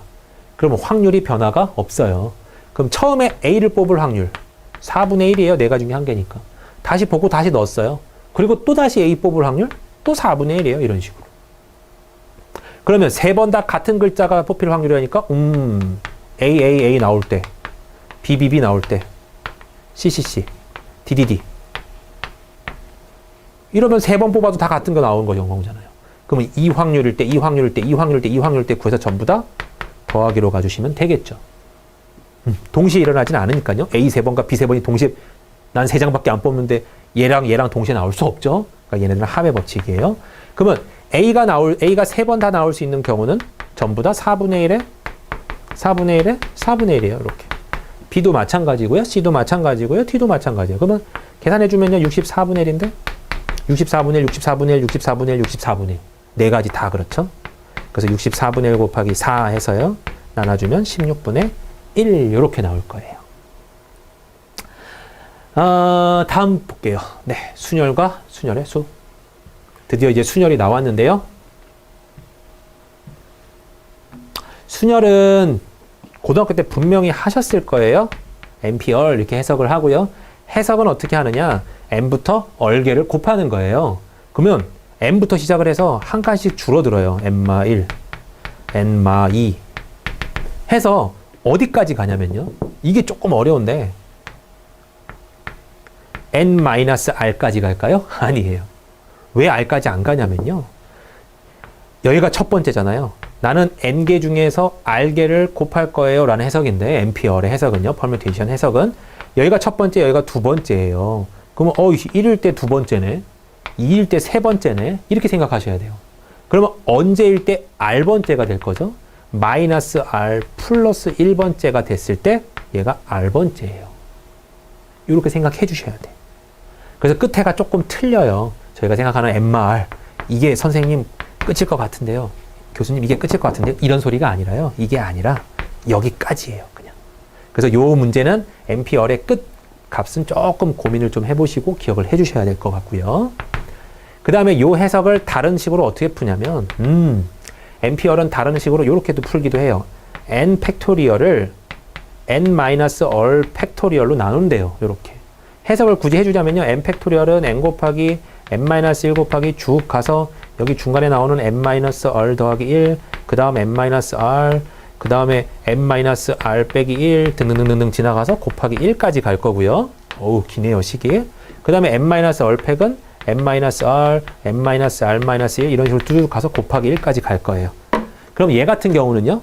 그러면 확률이 변화가 없어요. 그럼 처음에 A를 뽑을 확률 4분의 1이에요. 4가 중에 1개니까. 다시 보고 다시 넣었어요. 그리고 또 다시 A 뽑을 확률 또 4분의 1이에요. 이런 식으로. 그러면 3번 다 같은 글자가 뽑힐 확률이니까 A 나올 때, B 나올 때, C D 이러면 3번 뽑아도 다 같은 거 나오는 거잖아요. 그러면 이 확률일 때 구해서 전부 다 더하기로 가주시면 되겠죠. 동시에 일어나진 않으니까요. A 3번과 B 3번이 동시에 난 3장밖에 안 뽑는데 얘랑 동시에 나올 수 없죠. 그러니까 얘네들은 합의 법칙이에요. 그러면 A가 3번 다 나올 수 있는 경우는 전부 다 4분의 1이에요. 이렇게. B도 마찬가지고요. C도 마찬가지고요. T도 마찬가지예요. 그러면 계산해주면요. 64분의 1인데 64분의 1 네 가지 다 그렇죠. 그래서 64분의 1 곱하기 4 해서요. 나눠주면 16분의 1 이렇게 나올 거예요. 다음 볼게요. 네, 순열과 순열의 수. 드디어 이제 순열이 나왔는데요. 순열은 고등학교 때 분명히 하셨을 거예요. M피얼 이렇게 해석을 하고요. 해석은 어떻게 하느냐. M부터 얼개를 곱하는 거예요. 그러면 M부터 시작을 해서 한 칸씩 줄어들어요. N마 1, N마 2 해서 어디까지 가냐면요. 이게 조금 어려운데 N-R까지 갈까요? 아니에요. 왜 R까지 안 가냐면요. 여기가 첫 번째잖아요. 나는 N개 중에서 R개를 곱할 거예요 라는 해석인데 M피얼의 해석은요. 퍼뮤테이션 해석은 여기가 첫 번째, 여기가 두 번째예요. 그러면 1일 때 두 번째네. 2일 때 세 번째네. 이렇게 생각하셔야 돼요. 그러면 언제일 때 R번째가 될 거죠? 마이너스 R 플러스 1번째가 됐을 때 얘가 R번째예요. 이렇게 생각해 주셔야 돼. 그래서 끝에가 조금 틀려요. 저희가 생각하는 MR, 이게 선생님 끝일 것 같은데요. 교수님 이게 끝일 것 같은데요. 이런 소리가 아니라요. 이게 아니라 여기까지예요. 그냥. 그래서 요 문제는 MPR의 끝 값은 조금 고민을 좀 해보시고 기억을 해주셔야 될 것 같고요. 그 다음에 요 해석을 다른 식으로 어떻게 푸냐면 MPR은 다른 식으로 이렇게도 풀기도 해요. n 팩토리얼을 n-all 팩토리얼로 나눈대요. 이렇게 해석을 굳이 해주자면요. n 팩토리얼은 n 곱하기 n-1 곱하기 쭉 가서 여기 중간에 나오는 n-r 더하기 1, 그 다음 n-r, 그 다음에 n-r 빼기 1 등등등등 지나가서 곱하기 1까지 갈 거고요. 어우 기네요 식이. 그 다음에 n-r 팩은 n-r, n-r-1 이런 식으로 쭉 가서 곱하기 1까지 갈 거예요. 그럼 얘 같은 경우는요.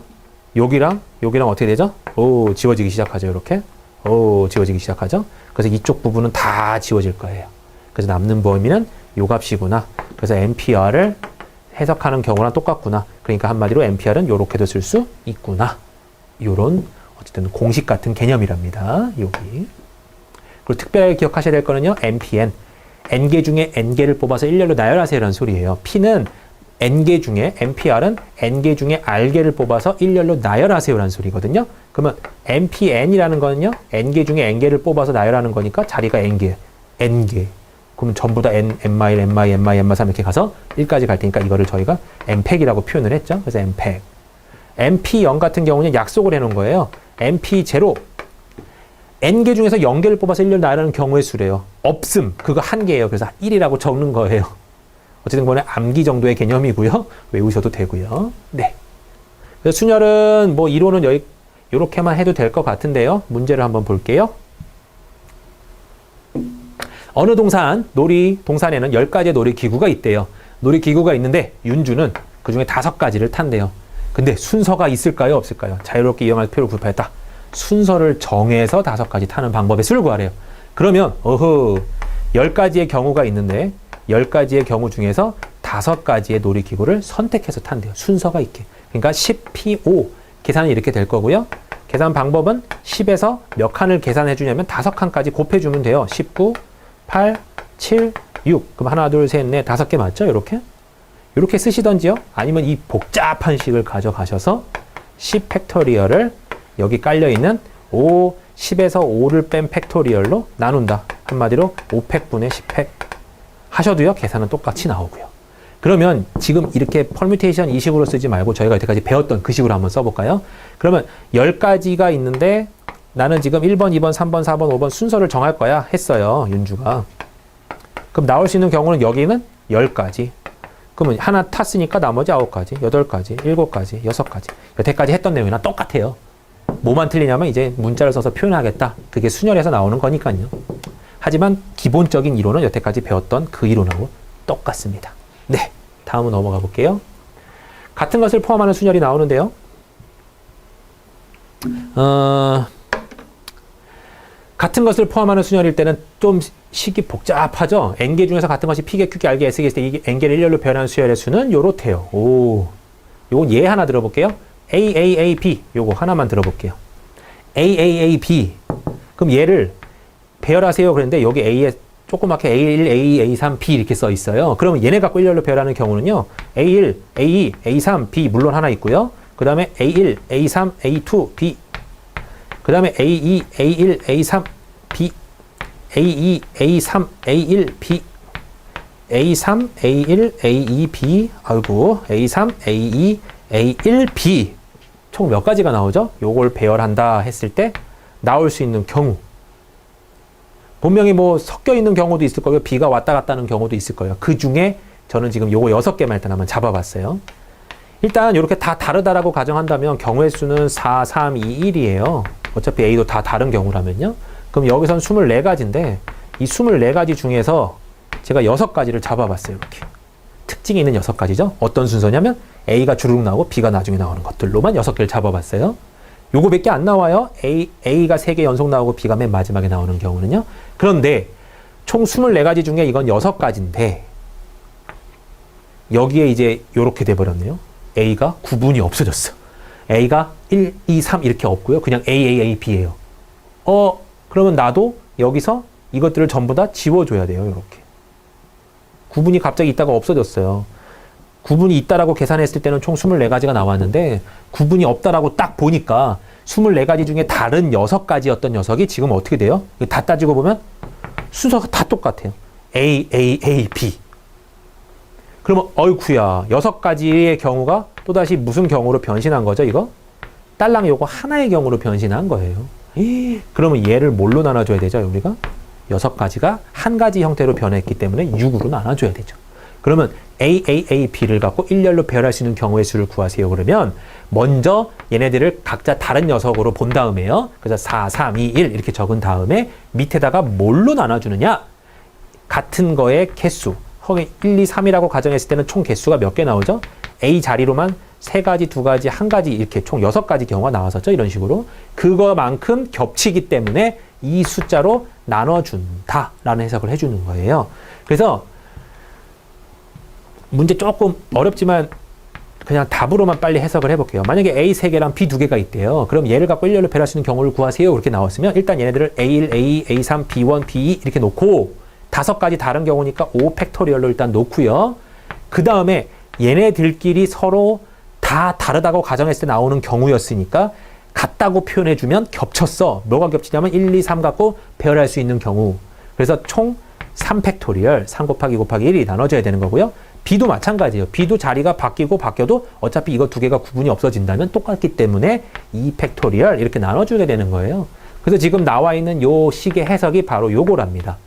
여기랑 어떻게 되죠? 오 지워지기 시작하죠. 이렇게. 오 지워지기 시작하죠. 그래서 이쪽 부분은 다 지워질 거예요. 그래서 남는 범위는 요 값이구나. 그래서 NPR을 해석하는 경우랑 똑같구나. 그러니까 한마디로 NPR은 요렇게도 쓸 수 있구나. 요런 어쨌든 공식 같은 개념이랍니다. 여기. 그리고 특별하게 기억하셔야 될 거는요. NPN. N개 중에 N개를 뽑아서 일렬로 나열하세요라는 소리예요. P는 N개 중에, NPR은 N개 중에 R개를 뽑아서 일렬로 나열하세요라는 소리거든요. 그러면 NPN이라는 거는요. N개 중에 N개를 뽑아서 나열하는 거니까 자리가 N개. N개. 그러면 전부 다 N, N-, N-, N-, N-3 이렇게 가서 1까지 갈 테니까 이거를 저희가 N팩이라고 표현을 했죠. 그래서 N팩. NP0 같은 경우는 약속을 해놓은 거예요. NP0. N개 중에서 0개를 뽑아서 1렬 나열하는 경우의 수래요. 없음. 그거 한 개예요. 그래서 1이라고 적는 거예요. 어쨌든 간에 암기 정도의 개념이고요. 외우셔도 되고요. 네. 그래서 순열은 뭐 이론은 여기 이렇게만 해도 될 것 같은데요. 문제를 한번 볼게요. 어느 동산, 동산에는 10가지의 놀이기구가 있대요. 놀이기구가 있는데 윤주는 그중에 5가지를 탄대요. 근데 순서가 있을까요? 없을까요? 자유롭게 이용할 필요를 구입하였다. 순서를 정해서 5가지 타는 방법의 수를 구하래요. 그러면 10가지의 경우가 있는데 10가지의 경우 중에서 5가지의 놀이기구를 선택해서 탄대요. 순서가 있게. 그러니까 10P5 계산은 이렇게 될 거고요. 계산 방법은 10에서 몇 칸을 계산해 주냐면 5칸까지 곱해주면 돼요. 19, 8, 7, 6. 그럼 하나, 둘, 셋, 넷, 5개 맞죠? 이렇게 쓰시던지요. 아니면 이 복잡한 식을 가져가셔서 10 팩토리얼을 여기 깔려있는 10에서 5를 뺀 팩토리얼로 나눈다. 한마디로 5팩분의 10팩 하셔도요. 계산은 똑같이 나오고요. 그러면 지금 이렇게 퍼뮤테이션 이 식으로 쓰지 말고 저희가 여태까지 배웠던 그 식으로 한번 써볼까요? 그러면 10가지가 있는데 나는 지금 1번, 2번, 3번, 4번, 5번 순서를 정할 거야 했어요. 윤주가. 그럼 나올 수 있는 경우는 여기는 10가지. 그러면 하나 탔으니까 나머지 9가지, 8가지, 7가지, 6가지. 여태까지 했던 내용이랑 똑같아요. 뭐만 틀리냐면 이제 문자를 써서 표현하겠다. 그게 순열에서 나오는 거니까요. 하지만 기본적인 이론은 여태까지 배웠던 그 이론하고 똑같습니다. 네, 다음으로 넘어가 볼게요. 같은 것을 포함하는 순열이 나오는데요. 같은 것을 포함하는 순열일 때는 좀 식이 복잡하죠. N개 중에서 같은 것이 P개, Q개, R개, S개 있을 때 이 N개를 일렬로 표현하는 수열의 수는 요렇대요. 요건 예 하나 들어볼게요. AAAB 요거 하나만 들어볼게요. AAAB 그럼 얘를 배열하세요 그랬는데 여기 A에 조그맣게 A1, A2, A3, B 이렇게 써 있어요. 그러면 얘네 갖고 일렬로 배열하는 경우는요. A1, A2, A3, B 물론 하나 있고요. 그 다음에 A1, A3, A2, B 그 다음에 A2, A1, A3, B A2, A3, A1, B A3, A1, A2, B 아이고 A3, A2, A1, B 총 몇 가지가 나오죠? 요걸 배열한다 했을 때 나올 수 있는 경우 분명히 뭐 섞여 있는 경우도 있을 거고요. B가 왔다 갔다 하는 경우도 있을 거예요. 그 중에 저는 지금 요거 6개만 일단 한번 잡아봤어요. 일단 이렇게 다 다르다라고 가정한다면 경우의 수는 4, 3, 2, 1이에요. 어차피 A도 다 다른 경우라면요. 그럼 여기선 24가지인데 이 24가지 중에서 제가 6가지를 잡아봤어요. 이렇게. 특징이 있는 6가지죠. 어떤 순서냐면 A가 주르륵 나오고 B가 나중에 나오는 것들로만 6개를 잡아봤어요. 요거 몇 개 안 나와요. A가 3개 연속 나오고 B가 맨 마지막에 나오는 경우는요. 그런데 총 24가지 중에 이건 6가지인데 여기에 이제 요렇게 돼버렸네요. A가 구분이 없어졌어. A가 1, 2, 3 이렇게 없고요. 그냥 A, A, A, B예요. 그러면 나도 여기서 이것들을 전부 다 지워줘야 돼요. 이렇게. 구분이 갑자기 있다가 없어졌어요. 구분이 있다라고 계산했을 때는 총 24가지가 나왔는데 구분이 없다라고 딱 보니까 24가지 중에 다른 6가지였던 녀석이 지금 어떻게 돼요? 다 따지고 보면 순서가 다 똑같아요. A, A, A, B. 그러면 어이쿠야 6가지의 경우가 또다시 무슨 경우로 변신한 거죠, 이거? 딸랑 요거 하나의 경우로 변신한 거예요. 그러면 얘를 뭘로 나눠줘야 되죠, 우리가? 6가지가 한 가지 형태로 변했기 때문에 6으로 나눠줘야 되죠. 그러면 A, A, A, B를 갖고 일렬로 배열할 수 있는 경우의 수를 구하세요. 그러면 먼저 얘네들을 각자 다른 녀석으로 본 다음에요. 그래서 4, 3, 2, 1 이렇게 적은 다음에 밑에다가 뭘로 나눠주느냐? 같은 거의 개수. 1, 2, 3이라고 가정했을 때는 총 개수가 몇 개 나오죠? A 자리로만 3가지, 2가지, 1가지 이렇게 총 6가지 경우가 나왔었죠. 이런 식으로. 그거만큼 겹치기 때문에 이 숫자로 나눠준다라는 해석을 해주는 거예요. 그래서 문제 조금 어렵지만 그냥 답으로만 빨리 해석을 해볼게요. 만약에 A 3개랑 B 2개가 있대요. 그럼 얘를 갖고 일렬로 배열할 수 있는 경우를 구하세요. 그렇게 나왔으면 일단 얘네들을 A1, A2, A3, B1, B2 이렇게 놓고 5가지 다른 경우니까 5 팩토리얼로 일단 놓고요. 그 다음에 얘네들끼리 서로 다 다르다고 가정했을 때 나오는 경우였으니까 같다고 표현해주면 겹쳤어. 뭐가 겹치냐면 1, 2, 3 갖고 배열할 수 있는 경우. 그래서 총 3 팩토리얼, 3 곱하기 곱하기 1이 나눠져야 되는 거고요. B도 마찬가지예요. B도 자리가 바뀌어도 어차피 이거 2개가 구분이 없어진다면 똑같기 때문에 2 팩토리얼 이렇게 나눠주게 되는 거예요. 그래서 지금 나와 있는 요 식의 해석이 바로 요거랍니다.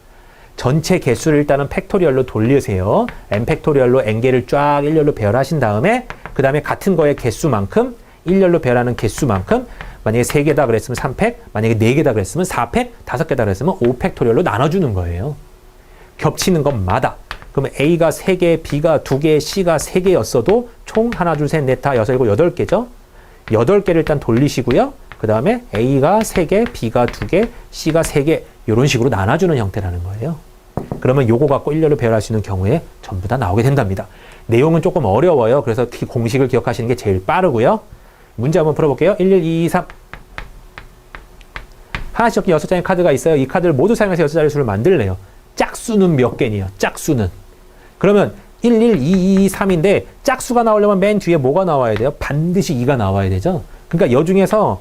전체 개수를 일단은 팩토리얼로 돌리세요. n 팩토리얼로 n개를 쫙 일렬로 배열하신 다음에 그 다음에 같은 거의 개수만큼 일렬로 배열하는 개수만큼 만약에 3개다 그랬으면 3팩, 만약에 4개다 그랬으면 4팩, 5개다 그랬으면 5 팩토리얼로 나눠주는 거예요. 겹치는 것마다. 그러면 A가 3개, B가 2개, C가 3개였어도 총 하나, 둘, 셋, 넷, 다, 여섯, 일곱, 8개죠. 8개를 일단 돌리시고요. 그 다음에 A가 3개, B가 2개, C가 3개 이런 식으로 나눠주는 형태라는 거예요. 그러면 요거 갖고 일렬로 배열할 수 있는 경우에 전부 다 나오게 된답니다. 내용은 조금 어려워요. 그래서 공식을 기억하시는 게 제일 빠르고요. 문제 한번 풀어볼게요. 1, 1, 2, 2, 3 하나씩 적힌 6장의 카드가 있어요. 이 카드를 모두 사용해서 6자리 수를 만들래요. 짝수는 몇 개니요? 짝수는. 그러면 1, 1, 2, 2, 3인데 짝수가 나오려면 맨 뒤에 뭐가 나와야 돼요? 반드시 2가 나와야 되죠. 그러니까 요 중에서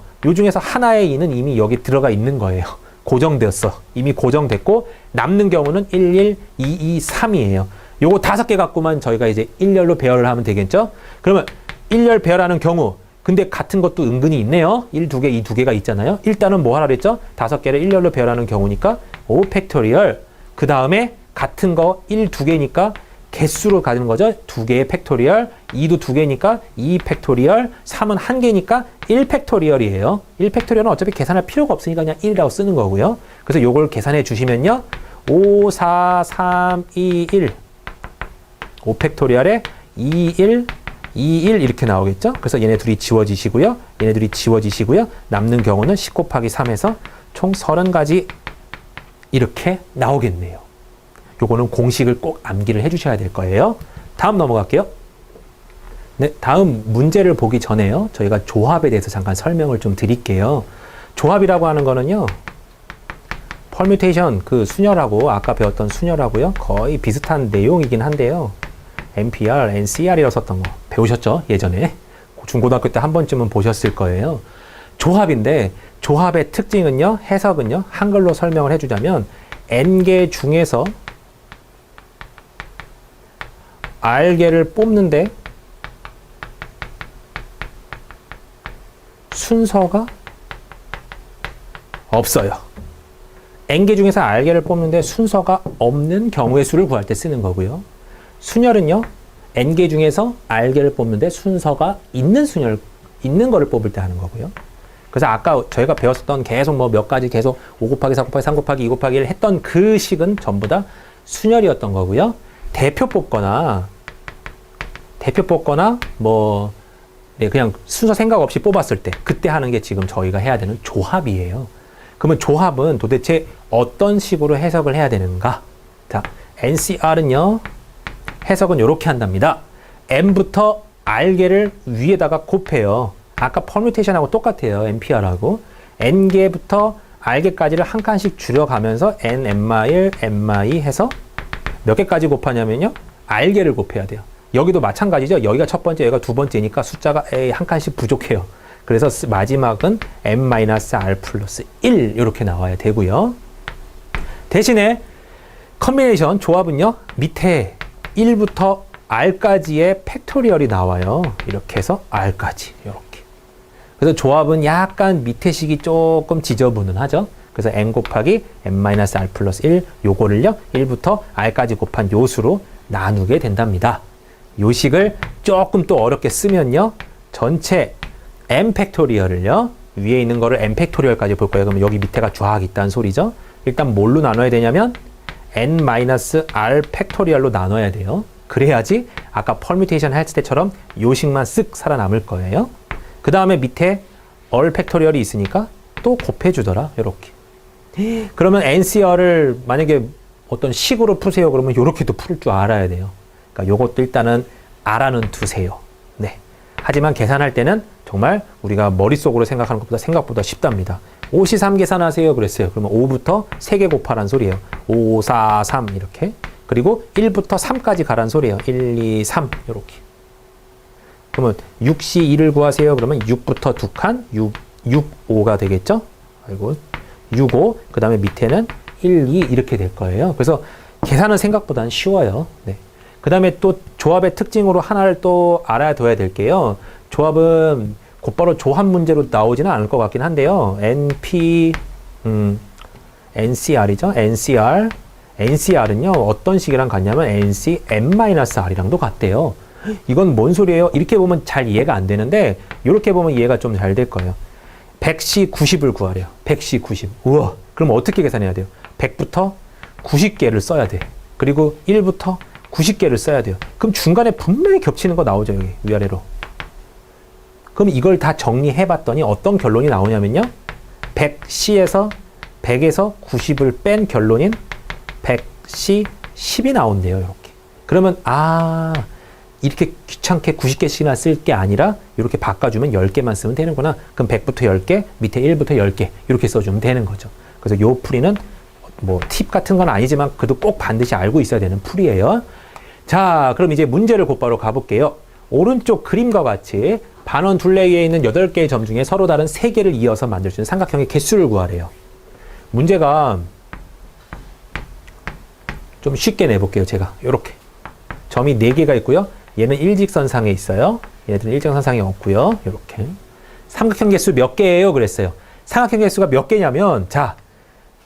하나의 2는 이미 여기 들어가 있는 거예요. 고정되었어. 이미 고정됐고 남는 경우는 1, 1, 2, 2, 3이에요. 요거 5개 갖고만 저희가 이제 일렬로 배열을 하면 되겠죠? 그러면 일렬 배열하는 경우 근데 같은 것도 은근히 있네요. 1, 2개, 2, 2개가 있잖아요. 일단은 뭐 하라 그랬죠? 5개를 일렬로 배열하는 경우니까 5 팩토리얼 그 다음에 같은 거 1, 2개니까 개수로 가는 거죠. 2개의 팩토리얼, 2도 2개니까 2 팩토리얼, 3은 1개니까 1 팩토리얼이에요. 1 팩토리얼은 어차피 계산할 필요가 없으니까 그냥 1이라고 쓰는 거고요. 그래서 요걸 계산해 주시면요. 5, 4, 3, 2, 1 5 팩토리얼에 2, 1, 2, 1 이렇게 나오겠죠. 그래서 얘네 둘이 지워지시고요. 얘네 둘이 지워지시고요. 남는 경우는 10 곱하기 3에서 총 30가지 이렇게 나오겠네요. 요거는 공식을 꼭 암기를 해주셔야 될 거예요. 다음 넘어갈게요. 네, 다음 문제를 보기 전에요. 저희가 조합에 대해서 잠깐 설명을 좀 드릴게요. 조합이라고 하는 거는요. 퍼뮤테이션 그 수녀라고 아까 배웠던 수녀라고요. 거의 비슷한 내용이긴 한데요. NPR, NCR이라고 썼던 거 배우셨죠? 예전에. 중고등학교 때 한 번쯤은 보셨을 거예요. 조합인데 조합의 특징은요. 해석은요. 한글로 설명을 해주자면 N개 중에서 R개를 뽑는데 순서가 없어요. N개 중에서 R개를 뽑는데 순서가 없는 경우의 수를 구할 때 쓰는 거고요. 순열은요. N개 중에서 R개를 뽑는데 순서가 있는 거를 뽑을 때 하는 거고요. 그래서 아까 저희가 배웠었던 계속 뭐 몇 가지 계속 5 곱하기 4 곱하기 3 곱하기 2 곱하기 1 했던 그 식은 전부 다 순열이었던 거고요. 대표 뽑거나 뭐 네, 그냥 순서 생각 없이 뽑았을 때 그때 하는 게 지금 저희가 해야 되는 조합이에요. 그러면 조합은 도대체 어떤 식으로 해석을 해야 되는가? 자, NCR은요. 해석은 이렇게 한답니다. N부터 R개를 위에다가 곱해요. 아까 퍼뮤테이션하고 똑같아요. NPR하고. N개부터 R개까지를 한 칸씩 줄여가면서 N, N-1, N-2 해서 몇 개까지 곱하냐면요. R개를 곱해야 돼요. 여기도 마찬가지죠. 여기가 첫 번째, 여기가 두 번째니까 숫자가 한 칸씩 부족해요. 그래서 마지막은 n-r 플러스 1 이렇게 나와야 되고요. 대신에 컨비네이션 조합은요. 밑에 1부터 r까지의 팩토리얼이 나와요. 이렇게 해서 r까지 이렇게. 그래서 조합은 약간 밑에 식이 조금 지저분하죠. 그래서 n 곱하기 n-r 플러스 1 요거를요. 1부터 r까지 곱한 요 수로 나누게 된답니다. 요 식을 조금 또 어렵게 쓰면요. 전체 n 팩토리얼을요. 위에 있는 거를 n 팩토리얼까지 볼 거예요. 그러면 여기 밑에가 쫙 있다는 소리죠. 일단 뭘로 나눠야 되냐면 n-r 팩토리얼로 나눠야 돼요. 그래야지 아까 퍼뮤테이션 했을 때처럼 요식만 쓱 살아남을 거예요. 그 다음에 밑에 all 팩토리얼이 있으니까 또 곱해주더라. 이렇게. 그러면 NCR을 만약에 어떤 식으로 푸세요. 그러면 이렇게도 풀 줄 알아야 돼요. 그러니까 요것도 일단은 알아는 두세요. 네. 하지만 계산할 때는 정말 우리가 머릿속으로 생각하는 것보다 생각보다 쉽답니다. 5C3 계산하세요. 그랬어요. 그러면 5부터 3개 곱하란 소리예요. 5, 4, 3 이렇게. 그리고 1부터 3까지 가란 소리예요. 1, 2, 3 이렇게. 그러면 6C2를 구하세요. 그러면 6부터 2칸, 6, 5가 되겠죠? 아이고, 6, 5. 그 다음에 밑에는 1, 2 이렇게 될 거예요. 그래서 계산은 생각보다는 쉬워요. 네. 그 다음에 또 조합의 특징으로 하나를 또 알아둬야 될게요. 조합은 곧바로 조합 문제로 나오지는 않을 것 같긴 한데요. NCR이죠. NCR은요, 어떤 식이랑 같냐면 NC n-r이랑도 같대요. 이건 뭔 소리예요? 이렇게 보면 잘 이해가 안 되는데, 이렇게 보면 이해가 좀 잘 될 거예요. 100C 90을 구하래요. 100C 90. 우와, 그럼 어떻게 계산해야 돼요? 100부터 90개를 써야 돼. 그리고 1부터 90개를 써야 돼요. 그럼 중간에 분명히 겹치는 거 나오죠, 여기 위아래로. 그럼 이걸 다 정리해 봤더니 어떤 결론이 나오냐면요. 100C에서 100에서 90을 뺀 결론인 100C 10이 나온대요, 이렇게. 그러면 이렇게 귀찮게 90개씩이나 쓸 게 아니라 이렇게 바꿔주면 10개만 쓰면 되는구나. 그럼 100부터 10개, 밑에 1부터 10개 이렇게 써주면 되는 거죠. 그래서 요 풀이는 뭐 팁 같은 건 아니지만 그래도 꼭 반드시 알고 있어야 되는 풀이에요. 자, 그럼 이제 문제를 곧바로 가볼게요. 오른쪽 그림과 같이 반원 둘레에 있는 8개의 점 중에 서로 다른 3개를 이어서 만들 수 있는 삼각형의 개수를 구하래요. 문제가 좀 쉽게 내볼게요. 제가 이렇게 점이 4개가 있고요. 얘는 일직선상에 있어요. 얘들은 일직선상에 없고요. 이렇게 삼각형 개수 몇 개예요? 그랬어요. 삼각형 개수가 몇 개냐면, 자,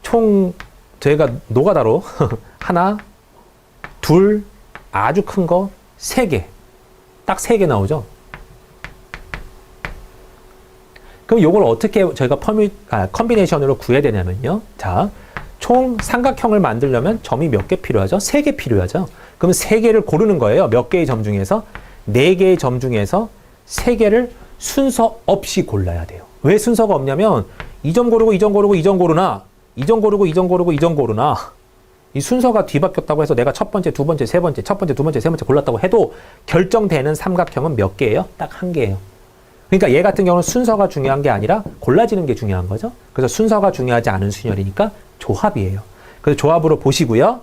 총 저희가 노가다로 하나, 둘, 아주 큰 거 3개, 딱 3개 나오죠. 그럼 요걸 어떻게 저희가 컨비네이션으로 구해야 되냐면요. 자, 총 삼각형을 만들려면 점이 몇 개 필요하죠? 3개 필요하죠. 그럼 3개를 고르는 거예요. 몇 개의 점 중에서? 4개의 점 중에서 3개를 순서 없이 골라야 돼요. 왜 순서가 없냐면, 이 점 고르고, 이 점 고르고, 이 점 고르나, 이 점 고르고, 이 점 고르고, 이 점 고르나, 이 순서가 뒤바뀌었다고 해서 내가 첫 번째, 두 번째, 세 번째, 첫 번째, 두 번째, 세 번째 골랐다고 해도 결정되는 삼각형은 몇 개예요? 딱 1개예요. 그러니까 얘 같은 경우는 순서가 중요한 게 아니라 골라지는 게 중요한 거죠. 그래서 순서가 중요하지 않은 순열이니까 조합이에요. 그래서 조합으로 보시고요.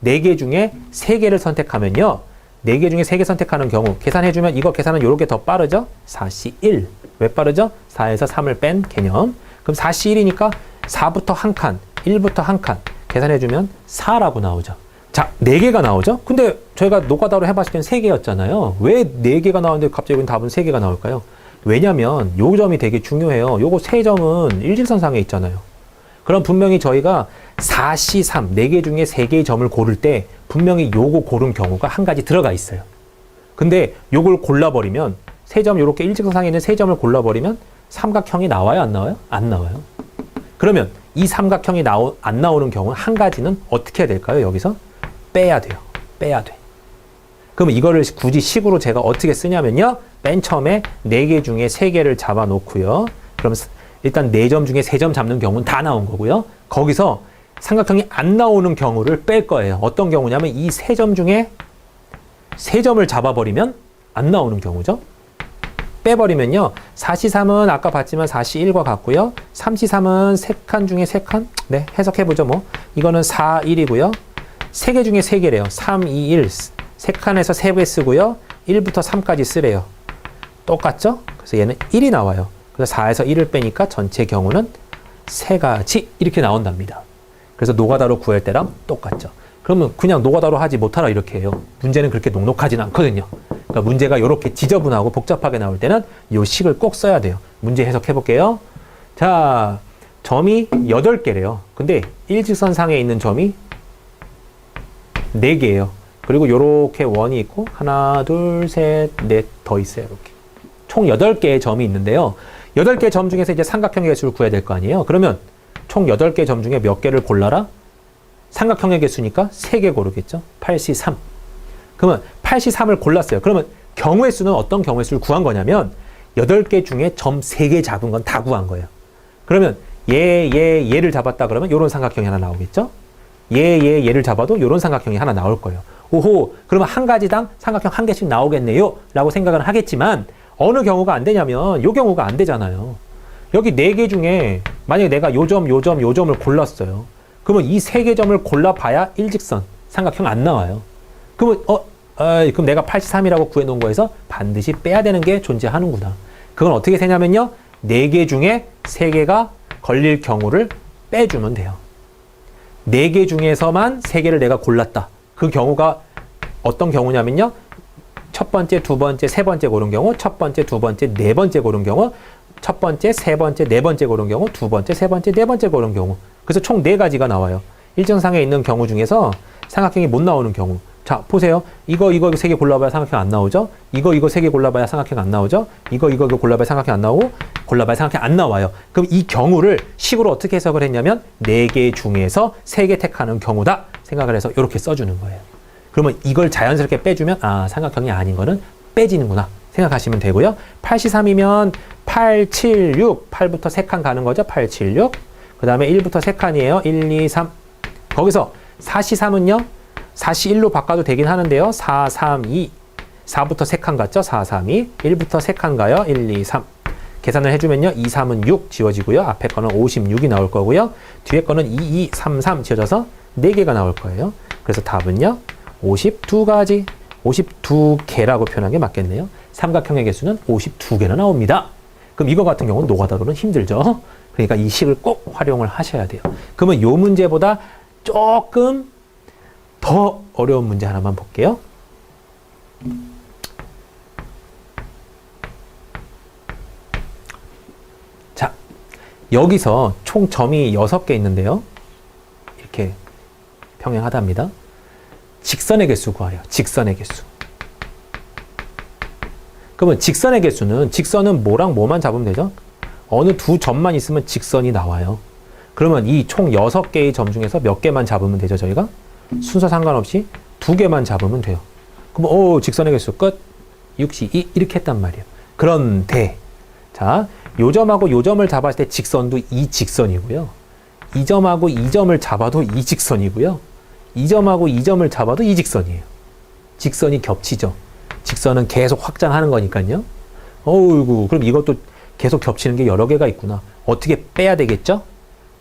4개 중에 3개를 선택하면요. 4개 중에 3개 선택하는 경우 계산해주면 이거 계산은 이렇게 더 빠르죠? 4C1. 왜 빠르죠? 4에서 3을 뺀 개념. 그럼 4C1이니까 4부터 한 칸, 1부터 한 칸 계산해주면 4라고 나오죠. 자, 4개가 나오죠? 근데 저희가 노가다로 해봤을 땐 3개였잖아요. 왜 4개가 나오는데 갑자기 답은 3개가 나올까요? 왜냐면 요 점이 되게 중요해요. 요거 3점은 일직선상에 있잖아요. 그럼 분명히 저희가 4C3, 4개 중에 3개의 점을 고를 때 분명히 요거 고른 경우가 한 가지 들어가 있어요. 근데 요걸 골라버리면 3점, 요렇게 일직선상에 있는 3점을 골라버리면 삼각형이 나와요? 안 나와요? 안 나와요. 그러면 이 삼각형이 안 나오는 경우 한 가지는 어떻게 해야 될까요? 여기서 빼야 돼요. 빼야 돼. 그러면 이거를 굳이 식으로 제가 어떻게 쓰냐면요. 맨 처음에 4개 중에 3개를 잡아 놓고요. 그럼 일단 4점 중에 3점 잡는 경우는 다 나온 거고요. 거기서 삼각형이 안 나오는 경우를 뺄 거예요. 어떤 경우냐면 이 3점 중에 3점을 잡아버리면 안 나오는 경우죠. 빼버리면요. 4C3은 아까 봤지만 4C1과 같고요. 3C3은 3칸 중에 3칸? 네, 해석해보죠, 뭐. 이거는 4, 1이고요. 세 개 중에 세 개래요. 3, 2, 1. 세 칸에서 세 개 쓰고요. 1부터 3까지 쓰래요. 똑같죠? 그래서 얘는 1이 나와요. 그래서 4에서 1을 빼니까 전체 경우는 세 가지 이렇게 나온답니다. 그래서 노가다로 구할 때랑 똑같죠. 그러면 그냥 노가다로 하지 못하라 이렇게 해요. 문제는 그렇게 녹록하진 않거든요. 그러니까 문제가 이렇게 지저분하고 복잡하게 나올 때는 이 식을 꼭 써야 돼요. 문제 해석해 볼게요. 자, 점이 8개래요. 근데 일직선상에 있는 점이 4개예요. 그리고 요렇게 원이 있고 하나, 둘, 셋, 넷 더 있어요. 이렇게. 총 8개의 점이 있는데요. 8개의 점 중에서 이제 삼각형의 개수를 구해야 될 거 아니에요. 그러면 총 8개의 점 중에 몇 개를 골라라? 삼각형의 개수니까 3개 고르겠죠. 83. 그러면 83을 골랐어요. 그러면 경우의 수는 어떤 경우의 수를 구한 거냐면 8개 중에 점 3개 잡은 건 다 구한 거예요. 그러면 얘를 잡았다 그러면 이런 삼각형이 하나 나오겠죠. 얘를 잡아도 이런 삼각형이 하나 나올 거예요. 오호, 그러면 한 가지당 삼각형 한 개씩 나오겠네요 라고 생각을 하겠지만 어느 경우가 안 되냐면 요 경우가 안 되잖아요. 여기 4개 중에 만약에 내가 요 점을 골랐어요. 그러면 이 3개 점을 골라봐야 일직선 삼각형 안 나와요. 그러면 그럼 내가 83이라고 구해놓은 거에서 반드시 빼야 되는 게 존재하는구나. 그건 어떻게 되냐면요. 4개 중에 3개가 걸릴 경우를 빼주면 돼요. 4개 중에서만 3개를 내가 골랐다. 그 경우가 어떤 경우냐면요. 첫 번째, 두 번째, 세 번째 고른 경우, 첫 번째, 두 번째, 네 번째 고른 경우, 첫 번째, 세 번째, 네 번째 고른 경우, 두 번째, 세 번째, 네 번째 고른 경우. 그래서 총 4가지가 나와요. 일정상에 있는 경우 중에서 삼각형이 못 나오는 경우. 자, 보세요. 이거 3개 골라봐야 삼각형 안 나오죠? 이거 3개 골라봐야 삼각형 안 나오죠? 이거 골라봐야 삼각형 안 나오고, 골라봐야 삼각형 안 나와요. 그럼 이 경우를 식으로 어떻게 해석을 했냐면, 4개 중에서 3개 택하는 경우다. 생각을 해서 이렇게 써주는 거예요. 그러면 이걸 자연스럽게 빼주면, 삼각형이 아닌 거는 빼지는구나. 생각하시면 되고요. 83이면 8, 7, 6. 8부터 3칸 가는 거죠? 8, 7, 6. 그 다음에 1부터 3칸이에요. 1, 2, 3. 거기서 4C3은요? 4C1로 바꿔도 되긴 하는데요. 4, 3, 2. 4부터 3칸 갔죠? 4, 3, 2. 1부터 3칸 가요. 1, 2, 3. 계산을 해주면요. 2, 3은 6 지워지고요. 앞에 거는 56이 나올 거고요. 뒤에 거는 2, 2, 3, 3 지워져서 4개가 나올 거예요. 그래서 답은요. 52가지. 52개라고 표현한 게 맞겠네요. 삼각형의 개수는 52개나 나옵니다. 그럼 이거 같은 경우는 노가다로는 힘들죠. 그러니까 이 식을 꼭 활용을 하셔야 돼요. 그러면 이 문제보다 조금 더 어려운 문제 하나만 볼게요. 자, 여기서 총 점이 6개 있는데요. 이렇게 평행하답니다. 직선의 개수 구하래요. 직선의 개수. 그러면 직선의 개수는 직선은 뭐랑 뭐만 잡으면 되죠? 어느 두 점만 있으면 직선이 나와요. 그러면 이 총 6개의 점 중에서 몇 개만 잡으면 되죠, 저희가? 순서 상관없이 2개만 잡으면 돼요. 그럼 직선의 개수 끝. 62 이렇게 했단 말이에요. 그런데 자, 요 점하고 요 점을 잡았을 때 직선도 이 직선이고요. 이 점하고 이 점을 잡아도 이 직선이고요. 이 점하고 이 점을 잡아도 이 직선이에요. 직선이 겹치죠. 직선은 계속 확장하는 거니까요. 어이구, 그럼 이것도 계속 겹치는 게 여러 개가 있구나. 어떻게 빼야 되겠죠?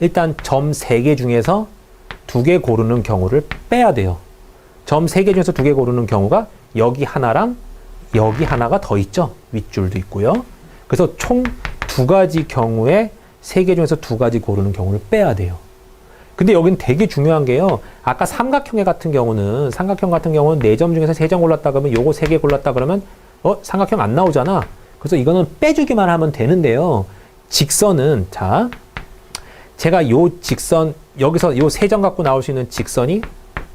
일단 점 3개 중에서 2개 고르는 경우를 빼야 돼요. 점 3개 중에서 2개 고르는 경우가 여기 하나랑 여기 하나가 더 있죠. 윗줄도 있고요. 그래서 총 2가지 경우에 3개 중에서 2가지 고르는 경우를 빼야 돼요. 근데 여긴 되게 중요한 게요. 아까 삼각형 같은 경우는 4점 중에서 3점 골랐다 그러면 요거 3개 골랐다 그러면 삼각형 안 나오잖아. 그래서 이거는 빼주기만 하면 되는데요. 직선은 자, 제가 요 직선 여기서 요 3점 갖고 나올 수 있는 직선이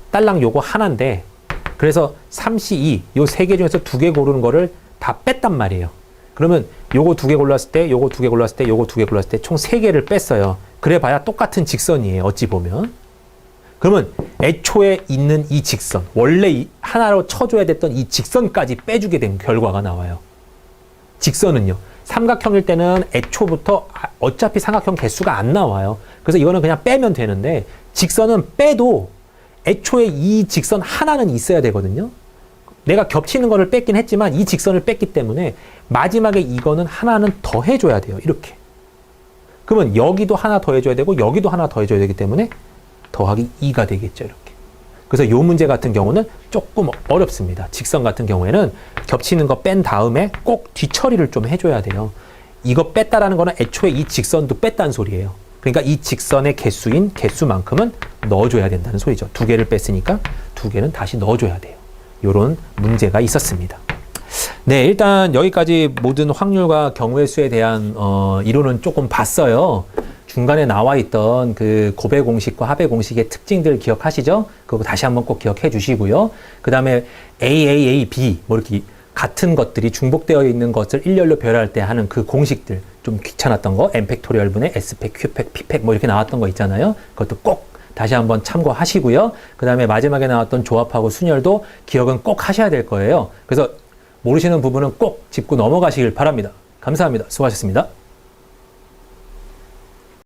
딸랑 요거 하나인데 그래서 3C2 요 3개 중에서 2개 고르는 거를 다 뺐단 말이에요. 그러면 요거 2개 골랐을 때, 요거 2개 골랐을 때, 요거 2개 골랐을 때 총 3개를 뺐어요. 그래 봐야 똑같은 직선이에요. 어찌 보면. 그러면 애초에 있는 이 직선, 원래 하나로 쳐줘야 됐던 이 직선까지 빼주게 된 결과가 나와요. 직선은요. 삼각형일 때는 애초부터 어차피 삼각형 개수가 안 나와요. 그래서 이거는 그냥 빼면 되는데 직선은 빼도 애초에 이 직선 하나는 있어야 되거든요. 내가 겹치는 거를 뺐긴 했지만 이 직선을 뺐기 때문에 마지막에 이거는 하나는 더 해줘야 돼요. 이렇게. 그러면 여기도 하나 더 해줘야 되고 여기도 하나 더 해줘야 되기 때문에 더하기 2가 되겠죠. 이렇게. 그래서 이 문제 같은 경우는 조금 어렵습니다. 직선 같은 경우에는 겹치는 거 뺀 다음에 꼭 뒤처리를 좀 해줘야 돼요. 이거 뺐다라는 거는 애초에 이 직선도 뺐다는 소리예요. 그러니까 이 직선의 개수인 개수만큼은 넣어줘야 된다는 소리죠. 2개를 뺐으니까 2개는 다시 넣어줘야 돼요. 요런 문제가 있었습니다. 네, 일단 여기까지 모든 확률과 경우의 수에 대한 이론은 조금 봤어요. 중간에 나와 있던 그 곱의 공식과 합의 공식의 특징들 기억하시죠? 그거 다시 한번 꼭 기억해 주시고요. 그 다음에 A, B 뭐 이렇게 같은 것들이 중복되어 있는 것을 일렬로 배열할 때 하는 그 공식들 좀 귀찮았던 거 n 팩토리얼 분의 s 팩, q 팩, p 팩 뭐 이렇게 나왔던 거 있잖아요. 그것도 꼭 다시 한번 참고하시고요. 그 다음에 마지막에 나왔던 조합하고 순열도 기억은 꼭 하셔야 될 거예요. 그래서 모르시는 부분은 꼭 짚고 넘어가시길 바랍니다. 감사합니다. 수고하셨습니다.